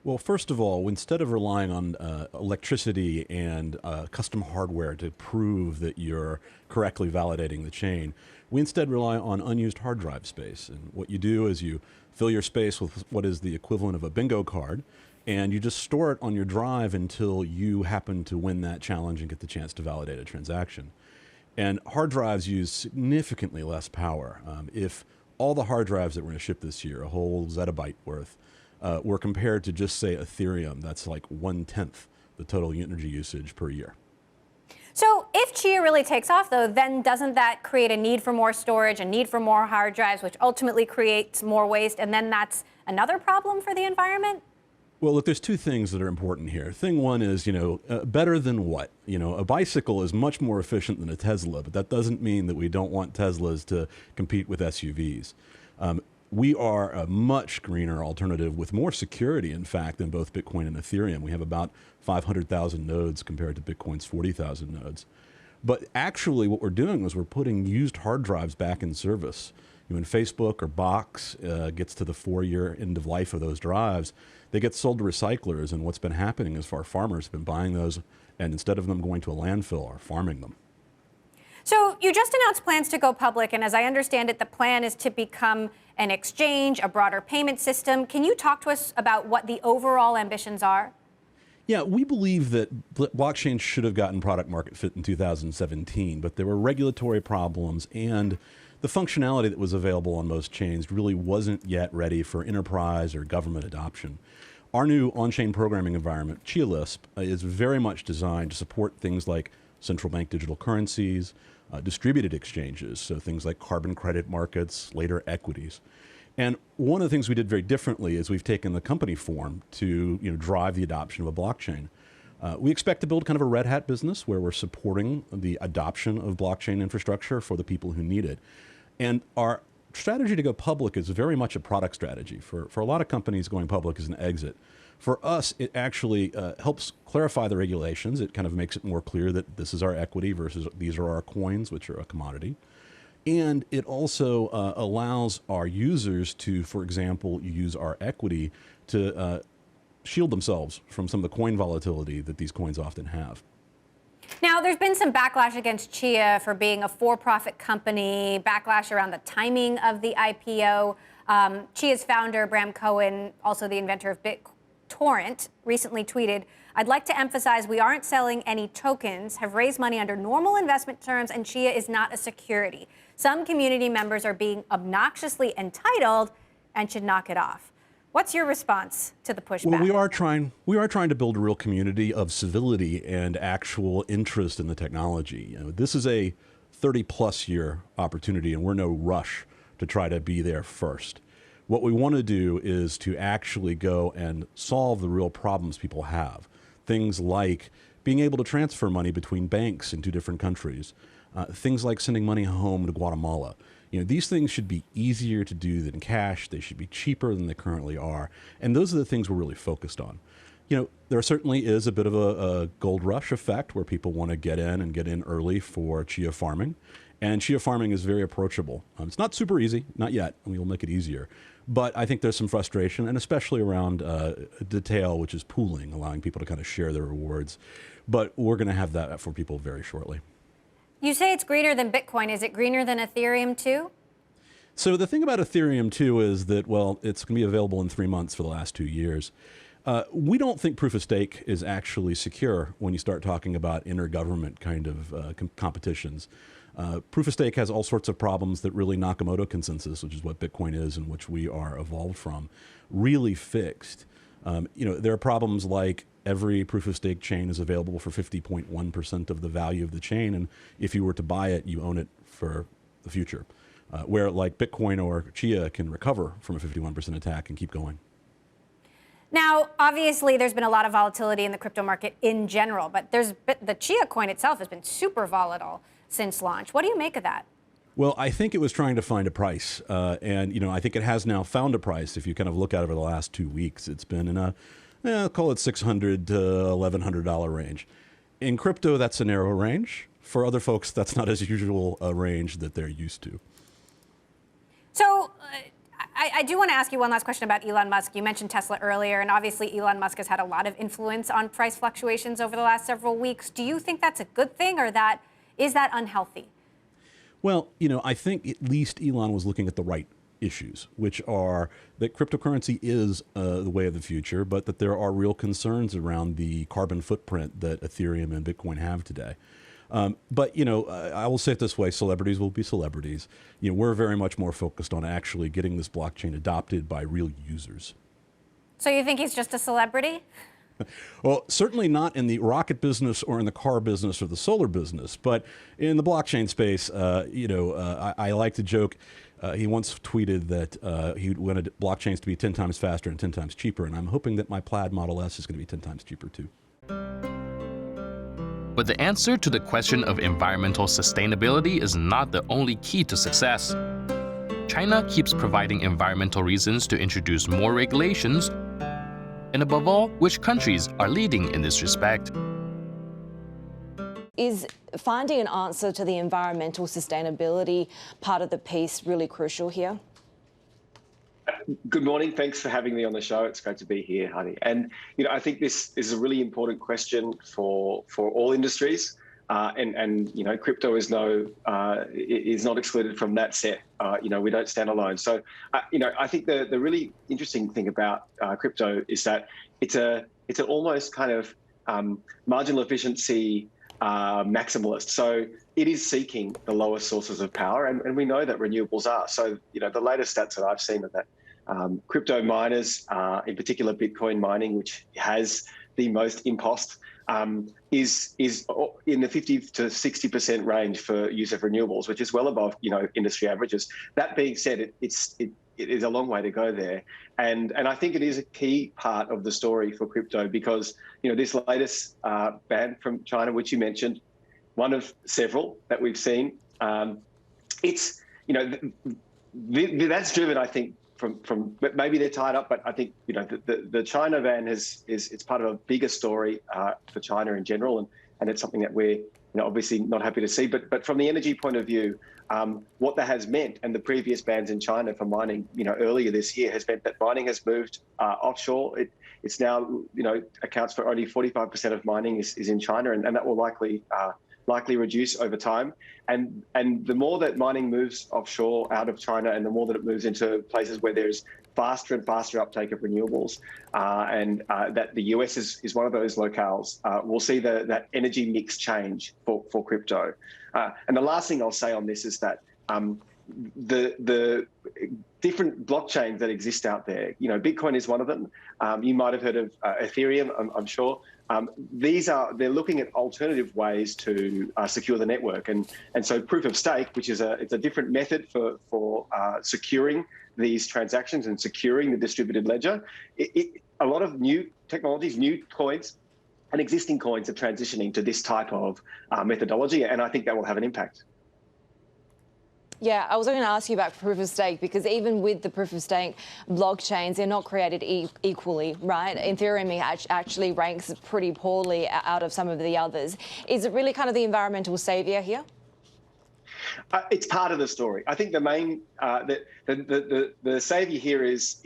Well, first of all, instead of relying on electricity and custom hardware to prove that you're correctly validating the chain, we instead rely on unused hard drive space. And what you do is you fill your space with what is the equivalent of a bingo card, and you just store it on your drive until you happen to win that challenge and get the chance to validate a transaction. And hard drives use significantly less power. If all the hard drives that we're going to ship this year, a whole zettabyte worth, were compared to just, say, Ethereum, that's like 1/10 the total energy usage per year. So if Chia really takes off, though, then doesn't that create a need for more storage, a need for more hard drives, which ultimately creates more waste, and then that's another problem for the environment? Well, look, there's two things that are important here. Thing one is, better than what? A bicycle is much more efficient than a Tesla, but that doesn't mean that we don't want Teslas to compete with SUVs. We are a much greener alternative with more security, in fact, than both Bitcoin and Ethereum. We have about 500,000 nodes compared to Bitcoin's 40,000 nodes. But actually what we're doing is we're putting used hard drives back in service. When Facebook or Box gets to the 4-year end of life of those drives, they get sold to recyclers, and what's been happening is our farmers have been buying those, and instead of them going to a landfill, are farming them. So you just announced plans to go public, and as I understand it, the plan is to become an exchange, a broader payment system. Can you talk to us about what the overall ambitions are? Yeah, we believe that blockchain should have gotten product market fit in 2017, but there were regulatory problems, and the functionality that was available on most chains really wasn't yet ready for enterprise or government adoption. Our new on-chain programming environment, Chia Lisp, is very much designed to support things like central bank digital currencies, distributed exchanges, so things like carbon credit markets, later equities. And one of the things we did very differently is we've taken the company form to drive the adoption of a blockchain. We expect to build kind of a Red Hat business where we're supporting the adoption of blockchain infrastructure for the people who need it. And our strategy to go public is very much a product strategy. For a lot of companies, going public is an exit. For us, it actually helps clarify the regulations. It kind of makes it more clear that this is our equity versus these are our coins, which are a commodity. And it also allows our users to, for example, use our equity to shield themselves from some of the coin volatility that these coins often have. Now, there's been some backlash against Chia for being a for-profit company, backlash around the timing of the IPO. Chia's founder, Bram Cohen, also the inventor of BitTorrent, recently tweeted, "I'd like to emphasize we aren't selling any tokens, have raised money under normal investment terms, and Chia is not a security. Some community members are being obnoxiously entitled and should knock it off." What's your response to the pushback? Well, we are trying to build a real community of civility and actual interest in the technology. This is a 30-plus year opportunity, and we're no rush to try to be there first. What we want to do is to actually go and solve the real problems people have. Things like being able to transfer money between banks in 2 different countries, things like sending money home to Guatemala. These things should be easier to do than cash. They should be cheaper than they currently are. And those are the things we're really focused on. There certainly is a bit of a gold rush effect where people want to get in early for chia farming. And chia farming is very approachable. It's not super easy, not yet, and we will make it easier. But I think there's some frustration, and especially around detail, which is pooling, allowing people to kind of share their rewards. But we're going to have that for people very shortly. You say it's greener than Bitcoin. Is it greener than Ethereum too? So the thing about Ethereum too is that, well, it's going to be available in 3 months for the last 2 years. We don't think proof of stake is actually secure when you start talking about intergovernment kind of competitions. Proof of stake has all sorts of problems that really Nakamoto consensus, which is what Bitcoin is and which we are evolved from, really fixed. There are problems like every proof of stake chain is available for 50.1% of the value of the chain, and if you were to buy it, you own it for the future. Where like Bitcoin or Chia can recover from a 51% attack and keep going. Now, obviously, there's been a lot of volatility in the crypto market in general, but the Chia coin itself has been super volatile since launch. What do you make of that? Well, I think it was trying to find a price, and I think it has now found a price. If you kind of look at it over the last 2 weeks, it's been in a, call it $600 to $1,100 range. In crypto, that's a narrow range. For other folks, that's not as usual a range that they're used to. So I do want to ask you one last question about Elon Musk. You mentioned Tesla earlier, and obviously Elon Musk has had a lot of influence on price fluctuations over the last several weeks. Do you think that's a good thing, or is that unhealthy? Well, I think at least Elon was looking at the right issues, which are that cryptocurrency is the way of the future, but that there are real concerns around the carbon footprint that Ethereum and Bitcoin have today. But I will say it this way, celebrities will be celebrities. We're very much more focused on actually getting this blockchain adopted by real users. So you think he's just a celebrity? Well, certainly not in the rocket business or in the car business or the solar business, but in the blockchain space, I like to joke. He once tweeted that he wanted blockchains to be 10 times faster and 10 times cheaper, and I'm hoping that my Plaid Model S is going to be 10 times cheaper too. But the answer to the question of environmental sustainability is not the only key to success. China keeps providing environmental reasons to introduce more regulations, and above all, which countries are leading in this respect. Is finding an answer to the environmental sustainability part of the piece really crucial here? Good morning. Thanks for having me on the show. It's great to be here, honey. And I think this is a really important question for all industries, and crypto is not excluded from that set. We don't stand alone. So I think the really interesting thing about crypto is that it's an almost kind of marginal efficiency maximalist. So it is seeking the lowest sources of power, and we know that renewables are. So the latest stats that I've seen are that crypto miners, in particular Bitcoin mining, which has the most impost, is in the 50 to 60% range for use of renewables, which is well above industry averages. That being said, it is a long way to go there, and I think it is a key part of the story for crypto because this latest ban from China, which you mentioned, one of several that we've seen, it's that's driven, I think, from maybe they're tied up, but I think the China ban it's part of a bigger story for China in general, and it's something that we're obviously not happy to see. But from the energy point of view, what that has meant, and the previous bans in China for mining, earlier this year, has meant that mining has moved offshore. It's now accounts for only 45% of mining is in China, and that will likely reduce over time. And the more that mining moves offshore out of China, and the more that it moves into places where there's faster and faster uptake of renewables, and that the US is one of those locales, we'll see that energy mix change for crypto. And the last thing I'll say on this is that the different blockchains that exist out there, Bitcoin is one of them. You might have heard of Ethereum, I'm sure. They're looking at alternative ways to secure the network, and so proof of stake, which is it's a different method for securing these transactions and securing the distributed ledger. A lot of new technologies, new coins, and existing coins are transitioning to this type of methodology, and I think that will have an impact. Yeah, I was going to ask you about proof of stake, because even with the proof of stake blockchains, they're not created equally, right? Ethereum actually ranks pretty poorly out of some of the others. Is it really kind of the environmental savior here? It's part of the story. I think the main, the savior here is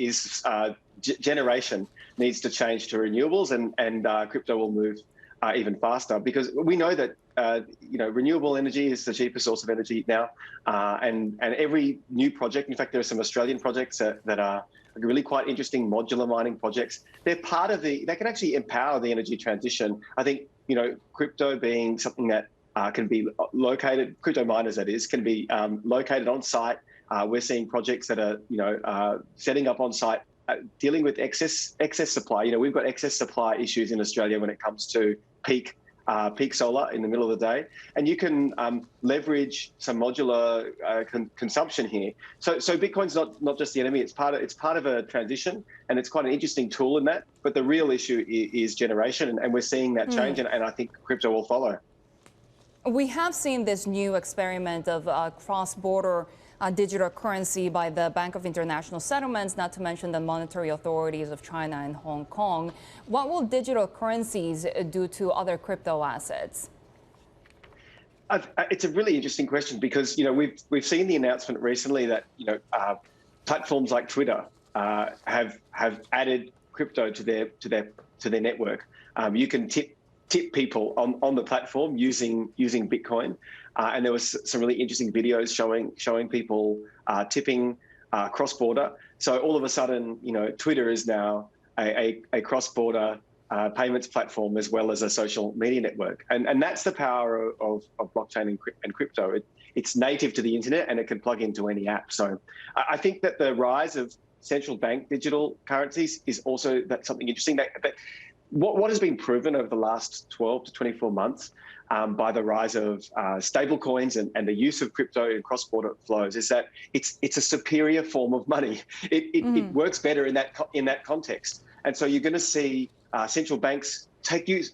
generation needs to change to renewables, and crypto will move even faster, because we know that renewable energy is the cheapest source of energy now, and every new project. In fact, there are some Australian projects that are really quite interesting modular mining projects. They're part of they can actually empower the energy transition. I think crypto being something that can be located, crypto miners that is, can be located on site. We're seeing projects that are setting up on site, dealing with excess supply. We've got excess supply issues in Australia when it comes to peak solar in the middle of the day, and you can leverage some modular consumption here. So Bitcoin's not just the enemy; it's part of a transition, and it's quite an interesting tool in that. But the real issue is generation, and we're seeing that change, and I think crypto will follow. We have seen this new experiment of cross-border digital currency by the Bank of International Settlements, not to mention the monetary authorities of China and Hong Kong. What will digital currencies do to other crypto assets? It's a really interesting question, because we've seen the announcement recently that platforms like Twitter have added crypto to their network. You can tip people on the platform using Bitcoin, and there was some really interesting videos showing people tipping cross-border. So all of a sudden, Twitter is now a cross-border payments platform as well as a social media network, and that's the power of blockchain and crypto. It's native to the internet, and it can plug into any app. So I think that the rise of central bank digital currencies is also something interesting. What has been proven over the last 12 to 24 months by the rise of stable coins and the use of crypto in cross-border flows is that it's a superior form of money. It works better in that context. And so you're going to see central banks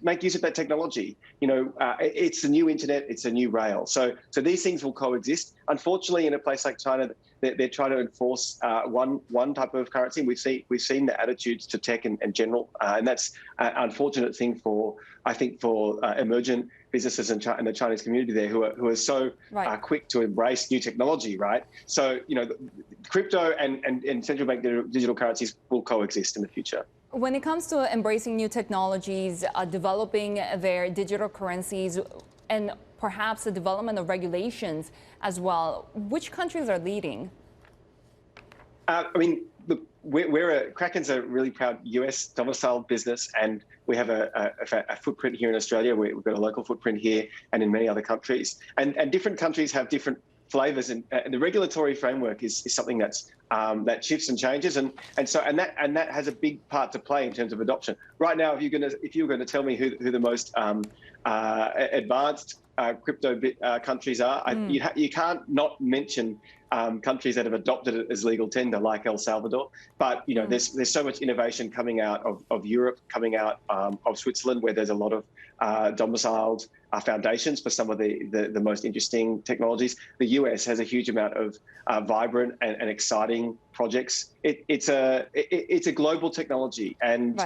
make use of that technology. It's the new internet, it's a new rail. So these things will coexist. Unfortunately, in a place like China, they're trying to enforce one type of currency. We've seen the attitudes to tech in general, and that's an unfortunate thing for emergent businesses and the Chinese community there, who are so quick to embrace new technology, right? So crypto and central bank digital currencies will coexist in the future. When it comes to embracing new technologies, developing their digital currencies, and perhaps the development of regulations as well, which countries are leading? Look, Kraken's a really proud US domiciled business, and we have a footprint here in Australia. We've got a local footprint here and in many other countries. And different countries have different flavors, and the regulatory framework is something that shifts and changes, and that has a big part to play in terms of adoption. Right now, if you were going to tell me who the most advanced crypto countries are, you can't not mention countries that have adopted it as legal tender, like El Salvador. But there's so much innovation coming out of Europe, coming out of Switzerland, where there's a lot of domiciled foundations for some of the most interesting technologies. The US has a huge amount of vibrant and exciting projects. It's a global technology, and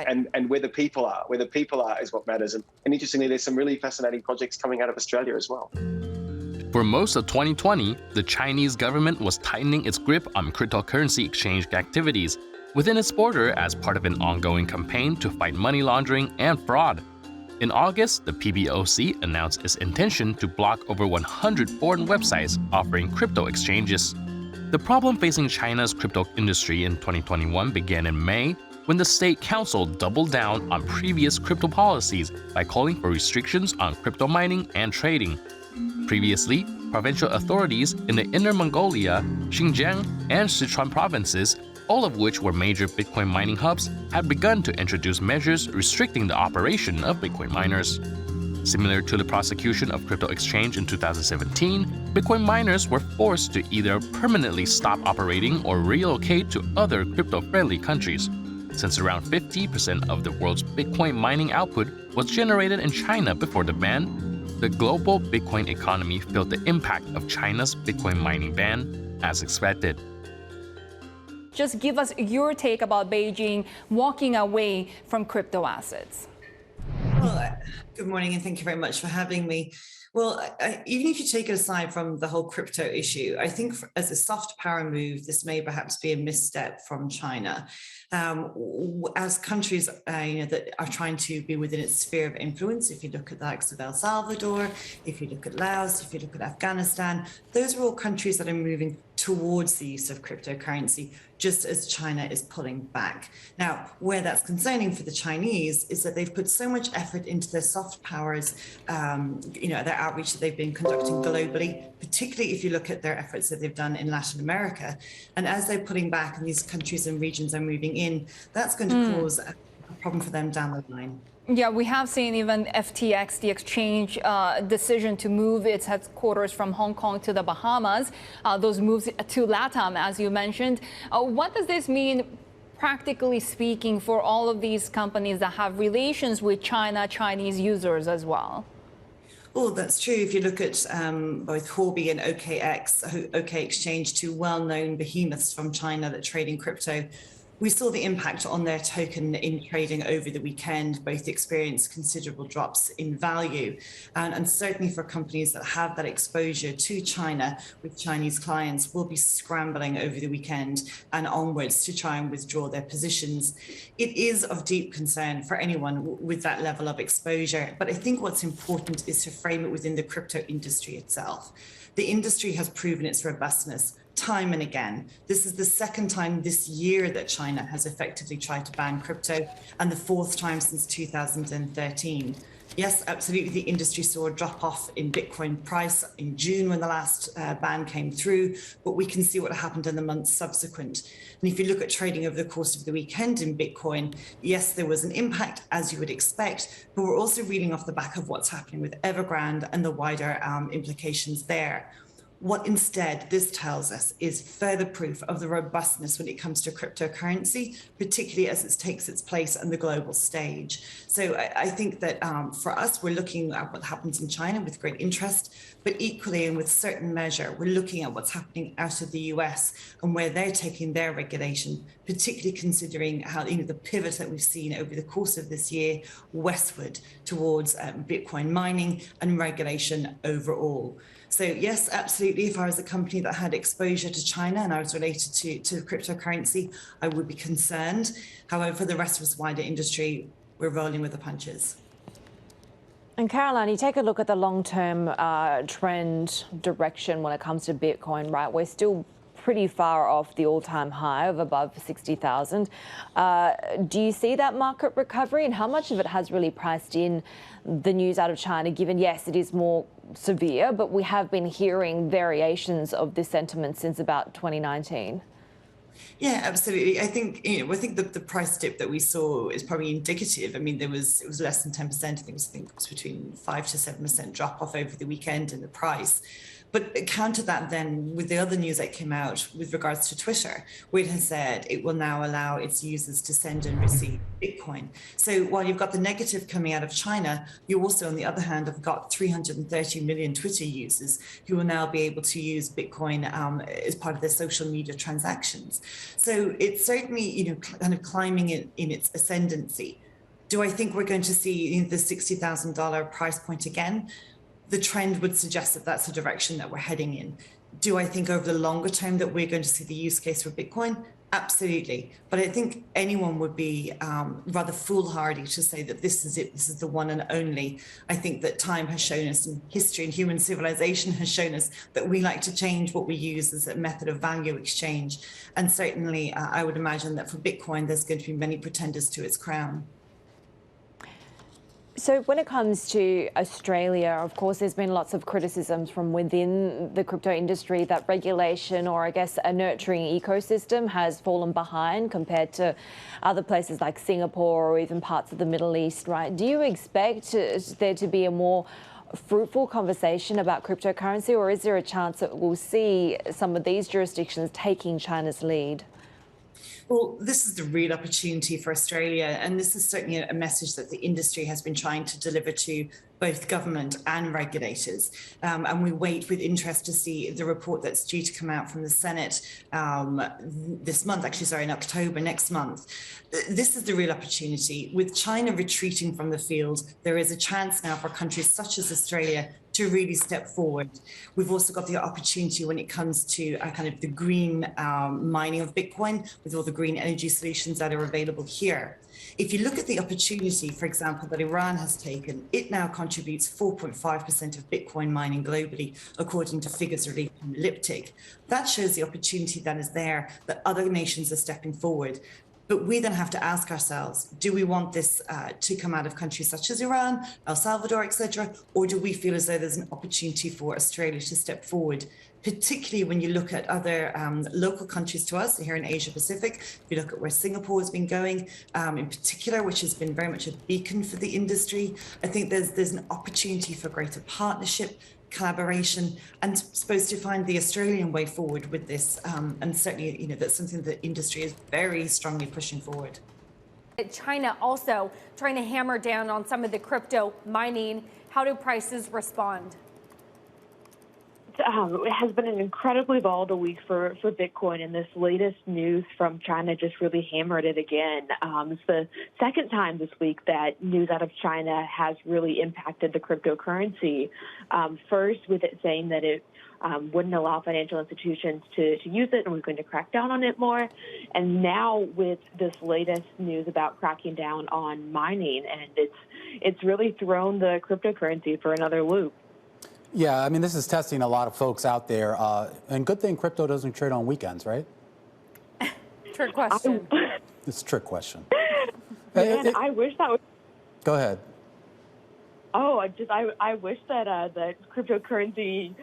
where the people are is what matters. And interestingly, there's some really fascinating projects coming out of Australia as well. For most of 2020, the Chinese government was tightening its grip on cryptocurrency exchange activities within its border as part of an ongoing campaign to fight money laundering and fraud. In August, the PBOC announced its intention to block over 100 foreign websites offering crypto exchanges. The problem facing China's crypto industry in 2021 began in May, when the State Council doubled down on previous crypto policies by calling for restrictions on crypto mining and trading. Previously, provincial authorities in the Inner Mongolia, Xinjiang, and Sichuan provinces, all of which were major Bitcoin mining hubs, had begun to introduce measures restricting the operation of Bitcoin miners. Similar to the prosecution of crypto exchange in 2017, Bitcoin miners were forced to either permanently stop operating or relocate to other crypto-friendly countries. since around 50% of the world's Bitcoin mining output was generated in China before the ban, the global Bitcoin economy felt the impact of China's Bitcoin mining ban as expected. Just give us your take about Beijing walking away from crypto assets. Well, good morning, and thank you very much for having me. Well, even if you take it aside from the whole crypto issue, I think as a soft power move, this may perhaps be a misstep from China. As countries that are trying to be within its sphere of influence, if you look at the likes of El Salvador, if you look at Laos, if you look at Afghanistan, those are all countries that are moving towards the use of cryptocurrency, just as China is pulling back. Now, where that's concerning for the Chinese is that they've put so much effort into their soft powers, their outreach that they've been conducting globally, particularly if you look at their efforts that they've done in Latin America. And as they're pulling back and these countries and regions are moving in, that's going to cause a problem for them down the line. Yeah, we have seen even FTX, the exchange, decision to move its headquarters from Hong Kong to the Bahamas. Those moves to LATAM, as you mentioned. What does this mean, practically speaking, for all of these companies that have relations with China, Chinese users as well? Oh, that's true. If you look at both Huobi and OKX, OK Exchange, two well-known behemoths from China that trade in crypto, we saw the impact on their token in trading over the weekend. Both experienced considerable drops in value. And certainly for companies that have that exposure to China with Chinese clients will be scrambling over the weekend and onwards to try and withdraw their positions. It is of deep concern for anyone with that level of exposure. But I think what's important is to frame it within the crypto industry itself. The industry has proven its robustness time and again. This is the second time this year that China has effectively tried to ban crypto, and the fourth time since 2013. Yes, absolutely, the industry saw a drop off in Bitcoin price in June when the last ban came through, but we can see what happened in the months subsequent. And if you look at trading over the course of the weekend in Bitcoin, yes, there was an impact, as you would expect, but we're also reading off the back of what's happening with Evergrande and the wider implications there. What instead this tells us is further proof of the robustness when it comes to cryptocurrency, particularly as it takes its place on the global stage. So I think that for us, we're looking at what happens in China with great interest, but equally and with certain measure, we're looking at what's happening out of the US and where they're taking their regulation, particularly considering how the pivot that we've seen over the course of this year westward towards Bitcoin mining and regulation overall. So yes, absolutely. If I was a company that had exposure to China and I was related to cryptocurrency, I would be concerned. However, for the rest of this wider industry, we're rolling with the punches. And Caroline, you take a look at the long-term trend direction when it comes to Bitcoin, right? We're still pretty far off the all-time high of above 60,000. Do you see that market recovery, and how much of it has really priced in the news out of China, given, yes, it is more severe, but we have been hearing variations of this sentiment since about 2019? Yeah, absolutely. I think the price dip that we saw is probably indicative. I mean, it was less than 10%. I think it was between 5 to 7% drop off over the weekend in the price. But counter that then with the other news that came out with regards to Twitter, where it has said it will now allow its users to send and receive Bitcoin. So while you've got the negative coming out of China, you also, on the other hand, have got 330 million Twitter users who will now be able to use Bitcoin as part of their social media transactions. So it's certainly, kind of climbing in its ascendancy. Do I think we're going to see the $60,000 price point again? The trend would suggest that that's the direction that we're heading in. Do I think over the longer term that we're going to see the use case for Bitcoin? Absolutely. But I think anyone would be rather foolhardy to say that this is it, this is the one and only. I think that time has shown us, and history and human civilization has shown us, that we like to change what we use as a method of value exchange. And certainly, I would imagine that for Bitcoin, there's going to be many pretenders to its crown. So when it comes to Australia, of course, there's been lots of criticisms from within the crypto industry that regulation, or I guess a nurturing ecosystem, has fallen behind compared to other places like Singapore or even parts of the Middle East, right? Do you expect there to be a more fruitful conversation about cryptocurrency, or is there a chance that we'll see some of these jurisdictions taking China's lead? Well, this is the real opportunity for Australia, and this is certainly a message that the industry has been trying to deliver to both government and regulators. And we wait with interest to see the report that's due to come out from the Senate this month, in October next month. This is the real opportunity. With China retreating from the field, there is a chance now for countries such as Australia to really step forward. We've also got the opportunity when it comes to kind of the green mining of Bitcoin with all the green energy solutions that are available here. If you look at the opportunity, for example, that Iran has taken, it now contributes 4.5% of Bitcoin mining globally, according to figures released from Elliptic. That shows the opportunity that is there, that other nations are stepping forward. But we then have to ask ourselves, do we want this to come out of countries such as Iran, El Salvador, etc., or do we feel as though there's an opportunity for Australia to step forward, particularly when you look at other local countries to us here in Asia Pacific? If you look at where Singapore has been going, in particular, which has been very much a beacon for the industry, I think there's an opportunity for greater partnership, collaboration, and supposed to find the Australian way forward with this. And certainly, that's something that the industry is very strongly pushing forward. China also trying to hammer down on some of the crypto mining. How do prices respond? It has been an incredibly volatile week for Bitcoin, and this latest news from China just really hammered it again. It's the second time this week that news out of China has really impacted the cryptocurrency. First, with it saying that it wouldn't allow financial institutions to use it and was going to crack down on it more. And now with this latest news about cracking down on mining, and it's really thrown the cryptocurrency for another loop. Yeah, I mean, this is testing a lot of folks out there. And good thing crypto doesn't trade on weekends, right? Trick question. It's a trick question. Man, I wish that was... Go ahead. Oh, I wish that that cryptocurrency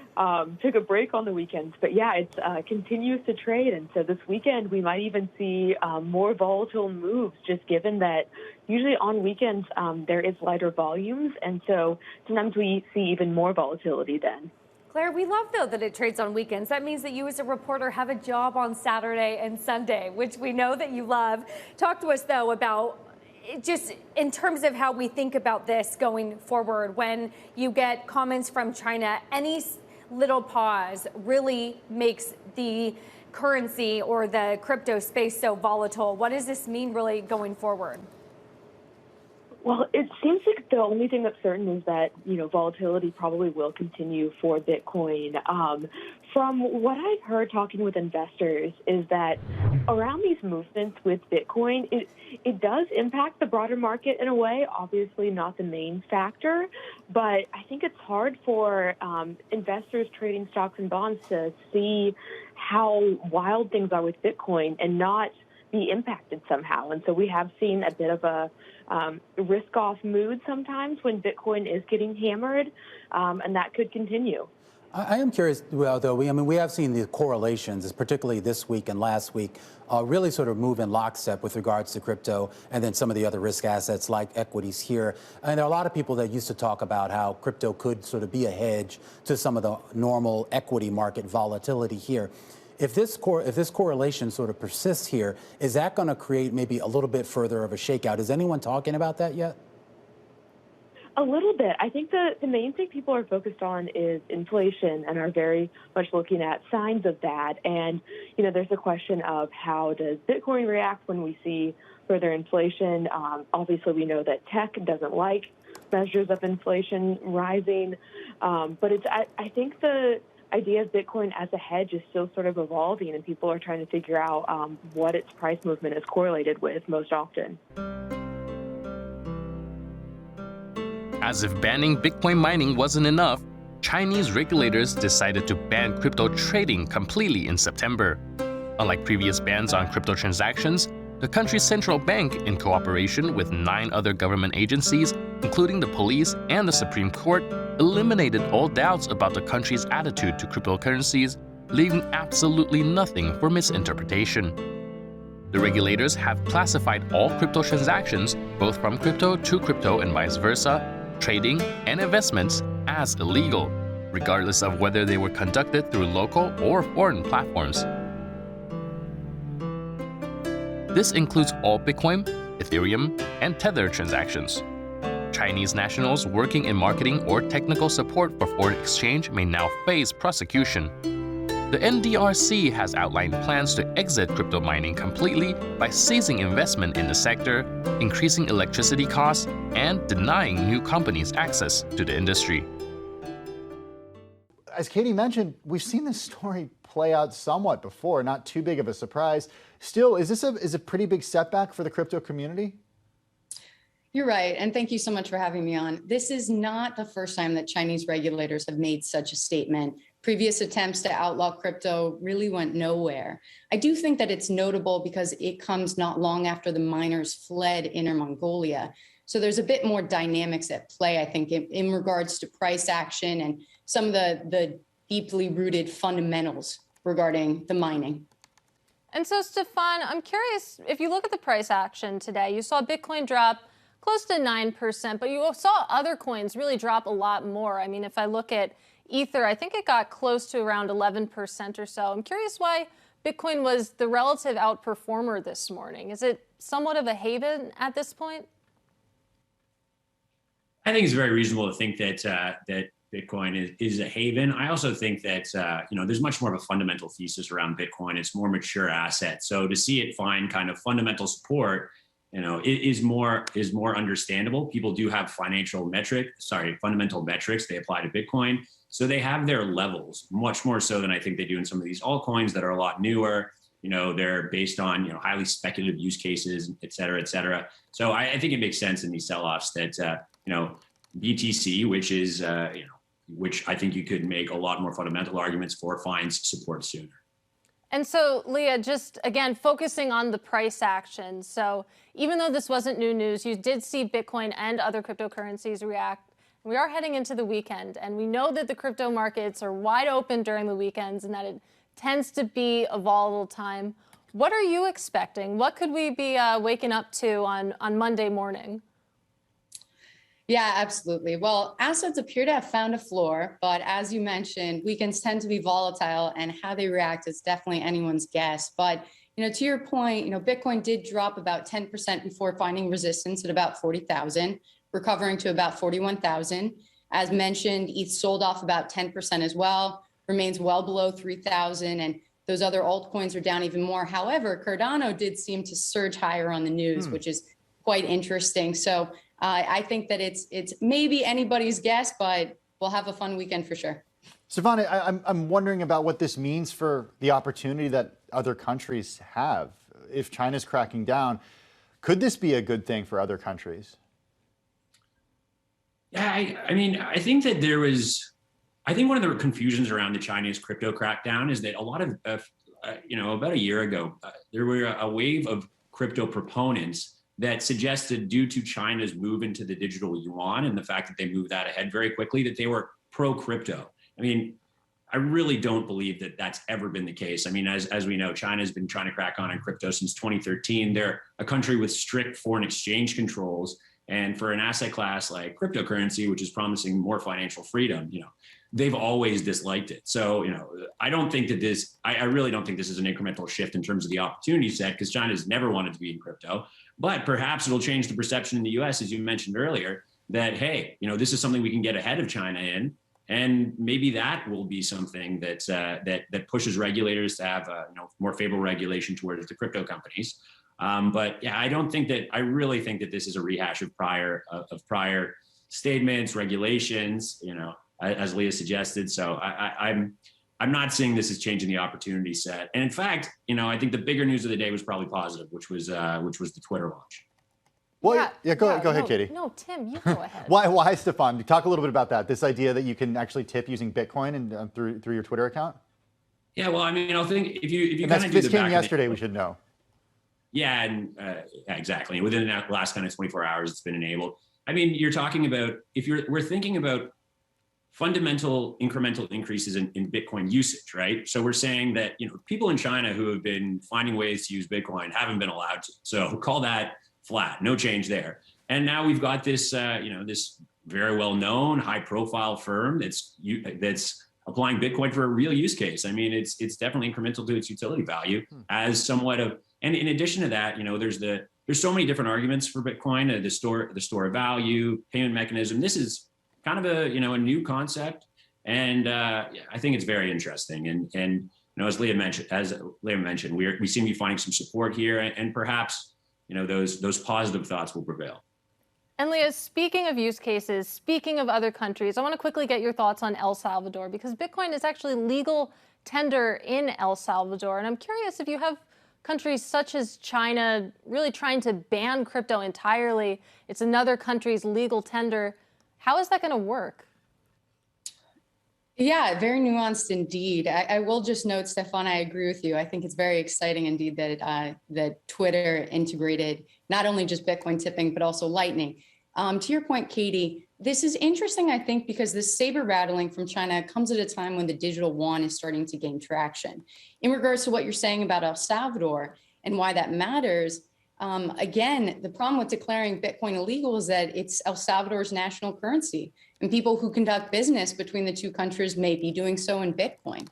took a break on the weekends. But yeah, it continues to trade. And so this weekend, we might even see more volatile moves, just given that usually on weekends, there is lighter volumes. And so sometimes we see even more volatility then. Claire, we love, though, that it trades on weekends. That means that you as a reporter have a job on Saturday and Sunday, which we know that you love. Talk to us, though, about just in terms of how we think about this going forward. When you get comments from China, any little pause really makes the currency or the crypto space so volatile. What does this mean really going forward? Well, it seems like the only thing that's certain is that, volatility probably will continue for Bitcoin. From what I've heard talking with investors is that around these movements with Bitcoin, it does impact the broader market in a way, obviously not the main factor, but I think it's hard for investors trading stocks and bonds to see how wild things are with Bitcoin and not be impacted somehow. And so we have seen a bit of a risk-off mood sometimes when Bitcoin is getting hammered, and that could continue. I am curious, though, we have seen the correlations, particularly this week and last week, really sort of move in lockstep with regards to crypto and then some of the other risk assets like equities here. And there are a lot of people that used to talk about how crypto could sort of be a hedge to some of the normal equity market volatility here. If this correlation sort of persists here, is that going to create maybe a little bit further of a shakeout? Is anyone talking about that yet? A little bit. I think the main thing people are focused on is inflation and are very much looking at signs of that. And, there's a question of how does Bitcoin react when we see further inflation? Obviously, we know that tech doesn't like measures of inflation rising. But I think the idea of Bitcoin as a hedge is still sort of evolving, and people are trying to figure out what its price movement is correlated with most often. As if banning Bitcoin mining wasn't enough, Chinese regulators decided to ban crypto trading completely in September. Unlike previous bans on crypto transactions, the country's central bank, in cooperation with 9 other government agencies, including the police and the Supreme Court, eliminated all doubts about the country's attitude to cryptocurrencies, leaving absolutely nothing for misinterpretation. The regulators have classified all crypto transactions, both from crypto to crypto and vice versa, trading and investments, as illegal, regardless of whether they were conducted through local or foreign platforms. This includes all Bitcoin, Ethereum, and Tether transactions. Chinese nationals working in marketing or technical support for foreign exchange may now face prosecution. The NDRC has outlined plans to exit crypto mining completely by ceasing investment in the sector, increasing electricity costs, and denying new companies access to the industry. As Katie mentioned, we've seen this story play out somewhat before, not too big of a surprise. Still, is this a pretty big setback for the crypto community? You're right, and thank you so much for having me on. This is not the first time that Chinese regulators have made such a statement. Previous attempts to outlaw crypto really went nowhere. I do think that it's notable because it comes not long after the miners fled Inner Mongolia. So there's a bit more dynamics at play, I think, in regards to price action and some of the deeply rooted fundamentals regarding the mining. And so, Stefan, I'm curious, if you look at the price action today, you saw Bitcoin drop close to 9%, but you saw other coins really drop a lot more. I mean, if I look at Ether, I think it got close to around 11% or so. I'm curious why Bitcoin was the relative outperformer this morning. Is it somewhat of a haven at this point? I think it's very reasonable to think that that Bitcoin is a haven. I also think that there's much more of a fundamental thesis around Bitcoin. It's more mature asset. So to see it find kind of fundamental support, is more understandable. People do have fundamental metrics they apply to Bitcoin. So they have their levels, much more so than I think they do in some of these altcoins that are a lot newer. They're based on highly speculative use cases, et cetera, et cetera. So I think it makes sense in these sell-offs that BTC, which I think you could make a lot more fundamental arguments for, finds support sooner. And so, Leah, just again, focusing on the price action. So even though this wasn't new news, you did see Bitcoin and other cryptocurrencies react. We are heading into the weekend, and we know that the crypto markets are wide open during the weekends and that it tends to be a volatile time. What are you expecting? What could we be waking up to on Monday morning? Yeah, absolutely. Well, assets appear to have found a floor, but as you mentioned, weekends tend to be volatile, and how they react is definitely anyone's guess. But to your point, Bitcoin did drop about 10% before finding resistance at about 40,000, recovering to about 41,000. As mentioned, ETH sold off about 10% as well, remains well below 3,000, and those other altcoins are down even more. However, Cardano did seem to surge higher on the news, which is quite interesting. So I think that it's maybe anybody's guess, but we'll have a fun weekend for sure. Stefan, I'm wondering about what this means for the opportunity that other countries have. If China's cracking down, could this be a good thing for other countries? Yeah, I think that I think one of the confusions around the Chinese crypto crackdown is that a lot of, about a year ago, there were a wave of crypto proponents that suggested, due to China's move into the digital yuan and the fact that they moved that ahead very quickly, that they were pro-crypto. I mean, I really don't believe that that's ever been the case. I mean, as we know, China's been trying to crack on crypto since 2013. They're a country with strict foreign exchange controls. And for an asset class like cryptocurrency, which is promising more financial freedom, they've always disliked it. So, I don't think that I really don't think this is an incremental shift in terms of the opportunity set, because China's never wanted to be in crypto. But perhaps it'll change the perception in the US, as you mentioned earlier, that, hey, this is something we can get ahead of China in. And maybe that will be something that pushes regulators to have more favorable regulation towards the crypto companies. But yeah, I really think that this is a rehash of prior statements, regulations, as Leah suggested. So I'm not seeing this as changing the opportunity set. And in fact, I think the bigger news of the day was probably positive, which was the Twitter launch. Well, go ahead, Katie. No, Tim, you go ahead. Why, Stefan? Talk a little bit about that. This idea that you can actually tip using Bitcoin and through your Twitter account. Yeah, well, I think if you kind of do this came yesterday, we should know. Yeah, and exactly. Within the last kind of 24 hours, it's been enabled. I mean, you're talking about we're thinking about fundamental incremental increases in Bitcoin usage, right? So we're saying that people in China who have been finding ways to use Bitcoin haven't been allowed to. So call that flat, no change there. And now we've got this this very well known, high profile firm that's applying Bitcoin for a real use case. I mean, it's definitely incremental to its utility value as somewhat of And in addition to that, there's so many different arguments for Bitcoin, the store of value, payment mechanism. This is kind of a new concept, and I think it's very interesting. And as Leah mentioned, we seem to be finding some support here, and perhaps those positive thoughts will prevail. And Leah, speaking of use cases, speaking of other countries, I want to quickly get your thoughts on El Salvador, because Bitcoin is actually legal tender in El Salvador. And I'm curious if you have countries such as China really trying to ban crypto entirely. It's another country's legal tender. How is that going to work? Yeah, very nuanced indeed. I will just note, Stefan, I agree with you. I think it's very exciting indeed that Twitter integrated not only just Bitcoin tipping, but also Lightning. To your point, Katie, this is interesting, I think, because this saber rattling from China comes at a time when the digital yuan is starting to gain traction. In regards to what you're saying about El Salvador and why that matters, again, the problem with declaring Bitcoin illegal is that it's El Salvador's national currency, and people who conduct business between the two countries may be doing so in Bitcoin.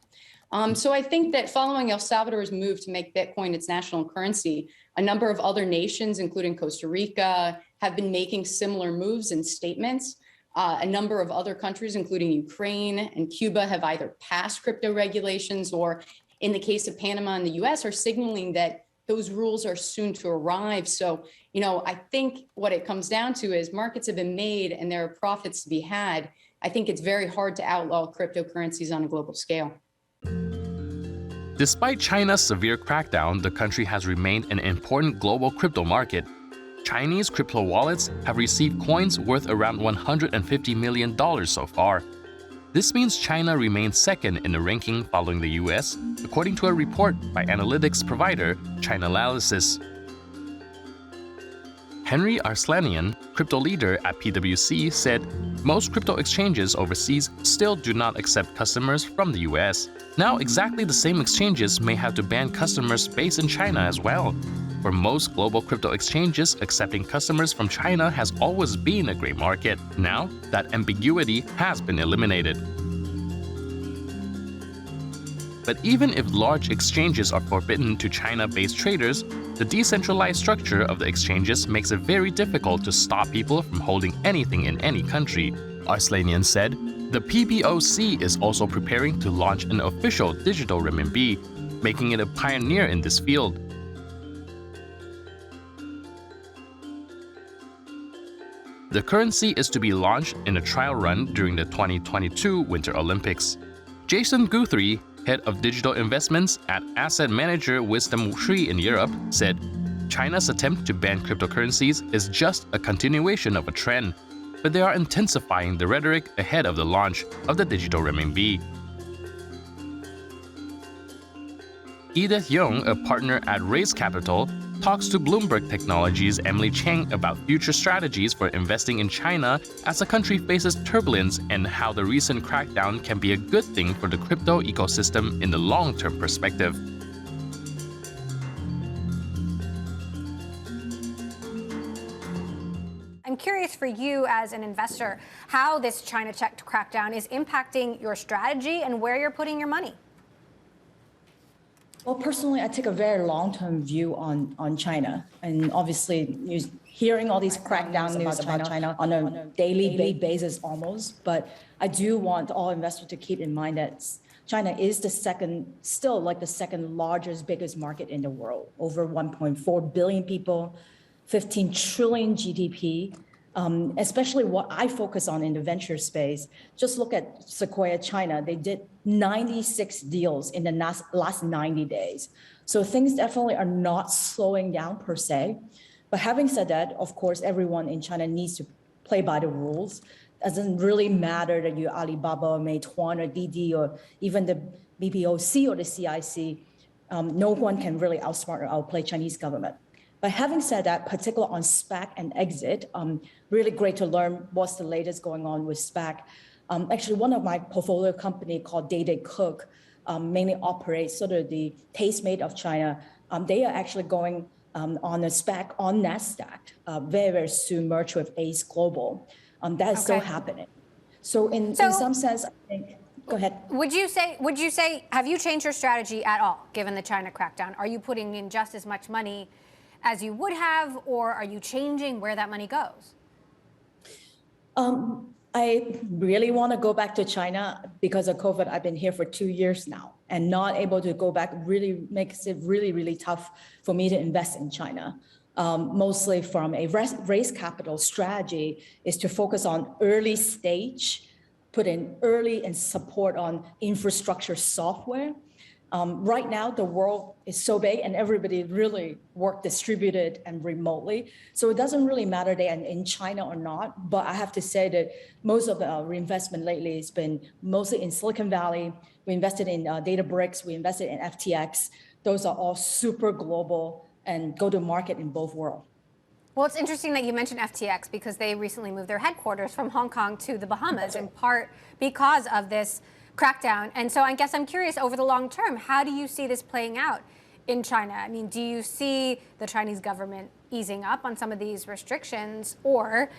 So I think that following El Salvador's move to make Bitcoin its national currency, a number of other nations, including Costa Rica, have been making similar moves and statements. A number of other countries, including Ukraine and Cuba, have either passed crypto regulations or, in the case of Panama and the US, are signaling that those rules are soon to arrive. So, I think what it comes down to is markets have been made and there are profits to be had. I think it's very hard to outlaw cryptocurrencies on a global scale. Despite China's severe crackdown, the country has remained an important global crypto market. Chinese crypto wallets have received coins worth around $150 million so far. This means China remains second in the ranking following the US, according to a report by analytics provider Chainalysis. Henry Arslanian, crypto leader at PwC, said most crypto exchanges overseas still do not accept customers from the US. Now, exactly the same exchanges may have to ban customers based in China as well. For most global crypto exchanges, accepting customers from China has always been a gray market. Now, that ambiguity has been eliminated. But even if large exchanges are forbidden to China-based traders, the decentralized structure of the exchanges makes it very difficult to stop people from holding anything in any country. Arslanian said, the PBOC is also preparing to launch an official digital renminbi, making it a pioneer in this field. The currency is to be launched in a trial run during the 2022 Winter Olympics. Jason Guthrie, head of digital investments at asset manager Wisdom Tree in Europe, said, China's attempt to ban cryptocurrencies is just a continuation of a trend, but they are intensifying the rhetoric ahead of the launch of the digital renminbi. Edith Young, a partner at Raise Capital, talks to Bloomberg Technology's Emily Chang about future strategies for investing in China as the country faces turbulence and how the recent crackdown can be a good thing for the crypto ecosystem in the long-term perspective. I'm curious for you as an investor, how this China tech crackdown is impacting your strategy and where you're putting your money. Well, personally, I take a very long-term view on China. And obviously, hearing all these crackdown news about China on a daily basis almost. But I do want all investors to keep in mind that China is still the second largest, biggest market in the world. Over 1.4 billion people, 15 trillion GDP. Especially what I focus on in the venture space, just look at Sequoia China. They did 96 deals in the last 90 days. So things definitely are not slowing down per se. But having said that, of course, everyone in China needs to play by the rules. Doesn't really matter that you're Alibaba or Meituan or Didi or even the BPOC or the CIC. No one can really outsmart or outplay Chinese government. But having said that, particularly on SPAC and exit, really great to learn what's the latest going on with SPAC. Actually, one of my portfolio company called Day Cook mainly operates sort of the Tastemade of China. They are actually going on a SPAC on NASDAQ very, very soon, merge with Ace Global. That is still happening. So in some sense, I think Go ahead. Would you say, have you changed your strategy at all, given the China crackdown? Are you putting in just as much money as you would have, or are you changing where that money goes? I really want to go back to China because of COVID. I've been here for 2 years now, and not able to go back really makes it really, really tough for me to invest in China. Mostly from a raise capital strategy is to focus on early stage, put in early and support on infrastructure software. Right now, the world is so big and everybody really work distributed and remotely. So it doesn't really matter they are in China or not. But I have to say that most of our reinvestment lately has been mostly in Silicon Valley. We invested in Databricks, we invested in FTX. Those are all super global and go to market in both worlds. Well, it's interesting that you mentioned FTX because they recently moved their headquarters from Hong Kong to the Bahamas, in part because of this crackdown. And so I guess I'm curious, over the long term, how do you see this playing out in China? I mean, do you see the Chinese government easing up on some of these restrictions? Or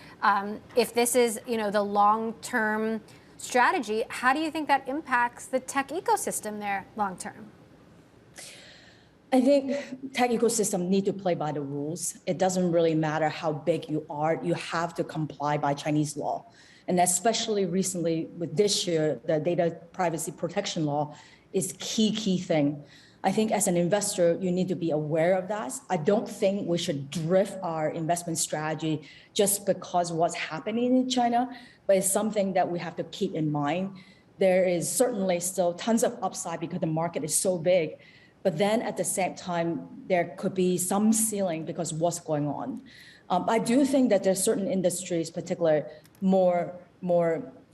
if this is, the long-term strategy, how do you think that impacts the tech ecosystem there long term? I think tech ecosystem need to play by the rules. It doesn't really matter how big you are. You have to comply by Chinese law. And especially recently with this year, the data privacy protection law is key thing. I think as an investor, you need to be aware of that. I don't think we should drift our investment strategy just because what's happening in China, but it's something that we have to keep in mind. There is certainly still tons of upside because the market is so big. But then at the same time, there could be some ceiling because what's going on. I do think that there's certain industries, particularly more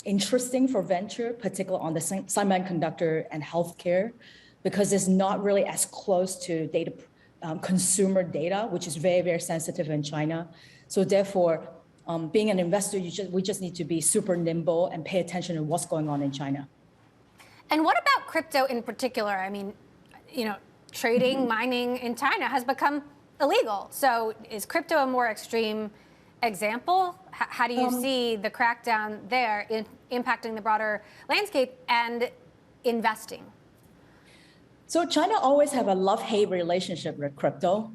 interesting for venture, particularly on the semiconductor and healthcare, because it's not really as close to data, consumer data, which is very, very sensitive in China. So therefore, being an investor, we just need to be super nimble and pay attention to what's going on in China. And what about crypto in particular? I mean, trading, mining in China has become illegal. So is crypto a more extreme example? How do you see the crackdown there impacting the broader landscape and investing? So China always have a love-hate relationship with crypto.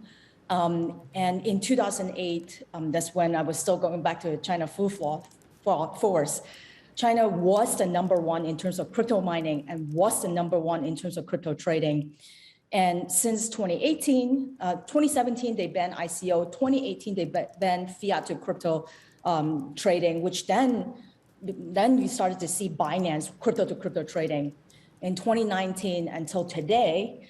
And in 2008, that's when I was still going back to China full force. China was the #1 in terms of crypto mining and was the #1 in terms of crypto trading. And since 2017, they banned ICO. 2018, they banned fiat to crypto trading, which then we started to see Binance crypto to crypto trading. In 2019 until today,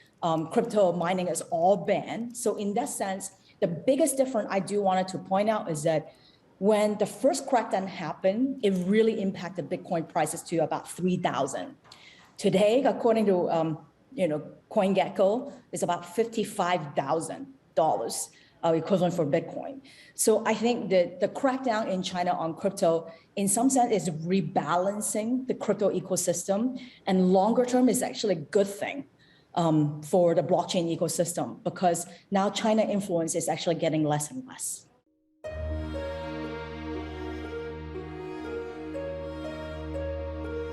crypto mining is all banned. So in that sense, the biggest difference I do wanted to point out is that when the first crackdown happened, it really impacted Bitcoin prices to about 3,000. Today, according to CoinGecko, it's about $55,000 equivalent for Bitcoin. So I think that the crackdown in China on crypto, in some sense, is rebalancing the crypto ecosystem, and longer term is actually a good thing for the blockchain ecosystem because now China influence is actually getting less and less.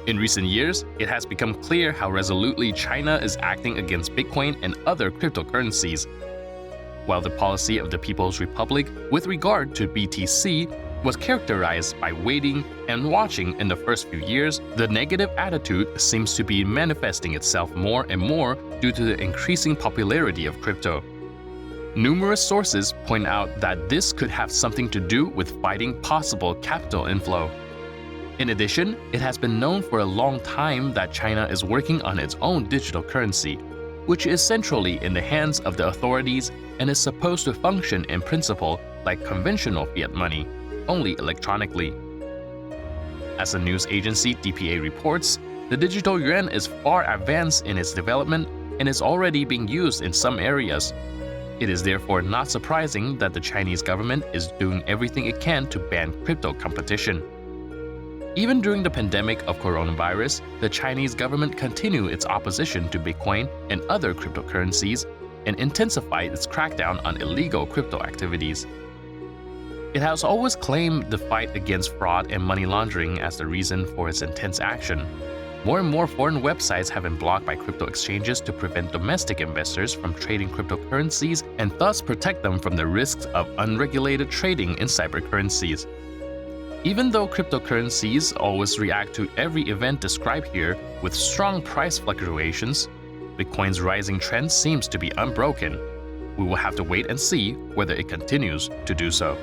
In recent years, it has become clear how resolutely China is acting against Bitcoin and other cryptocurrencies. While the policy of the People's Republic with regard to BTC was characterized by waiting and watching in the first few years, the negative attitude seems to be manifesting itself more and more due to the increasing popularity of crypto. Numerous sources point out that this could have something to do with fighting possible capital inflow. In addition, it has been known for a long time that China is working on its own digital currency, which is centrally in the hands of the authorities and is supposed to function in principle like conventional fiat money, only electronically. As the news agency DPA reports, the digital yuan is far advanced in its development and is already being used in some areas. It is therefore not surprising that the Chinese government is doing everything it can to ban crypto competition. Even during the pandemic of coronavirus, the Chinese government continued its opposition to Bitcoin and other cryptocurrencies and intensified its crackdown on illegal crypto activities. It has always claimed the fight against fraud and money laundering as the reason for its intense action. More and more foreign websites have been blocked by crypto exchanges to prevent domestic investors from trading cryptocurrencies and thus protect them from the risks of unregulated trading in cybercurrencies. Even though cryptocurrencies always react to every event described here with strong price fluctuations, Bitcoin's rising trend seems to be unbroken. We will have to wait and see whether it continues to do so.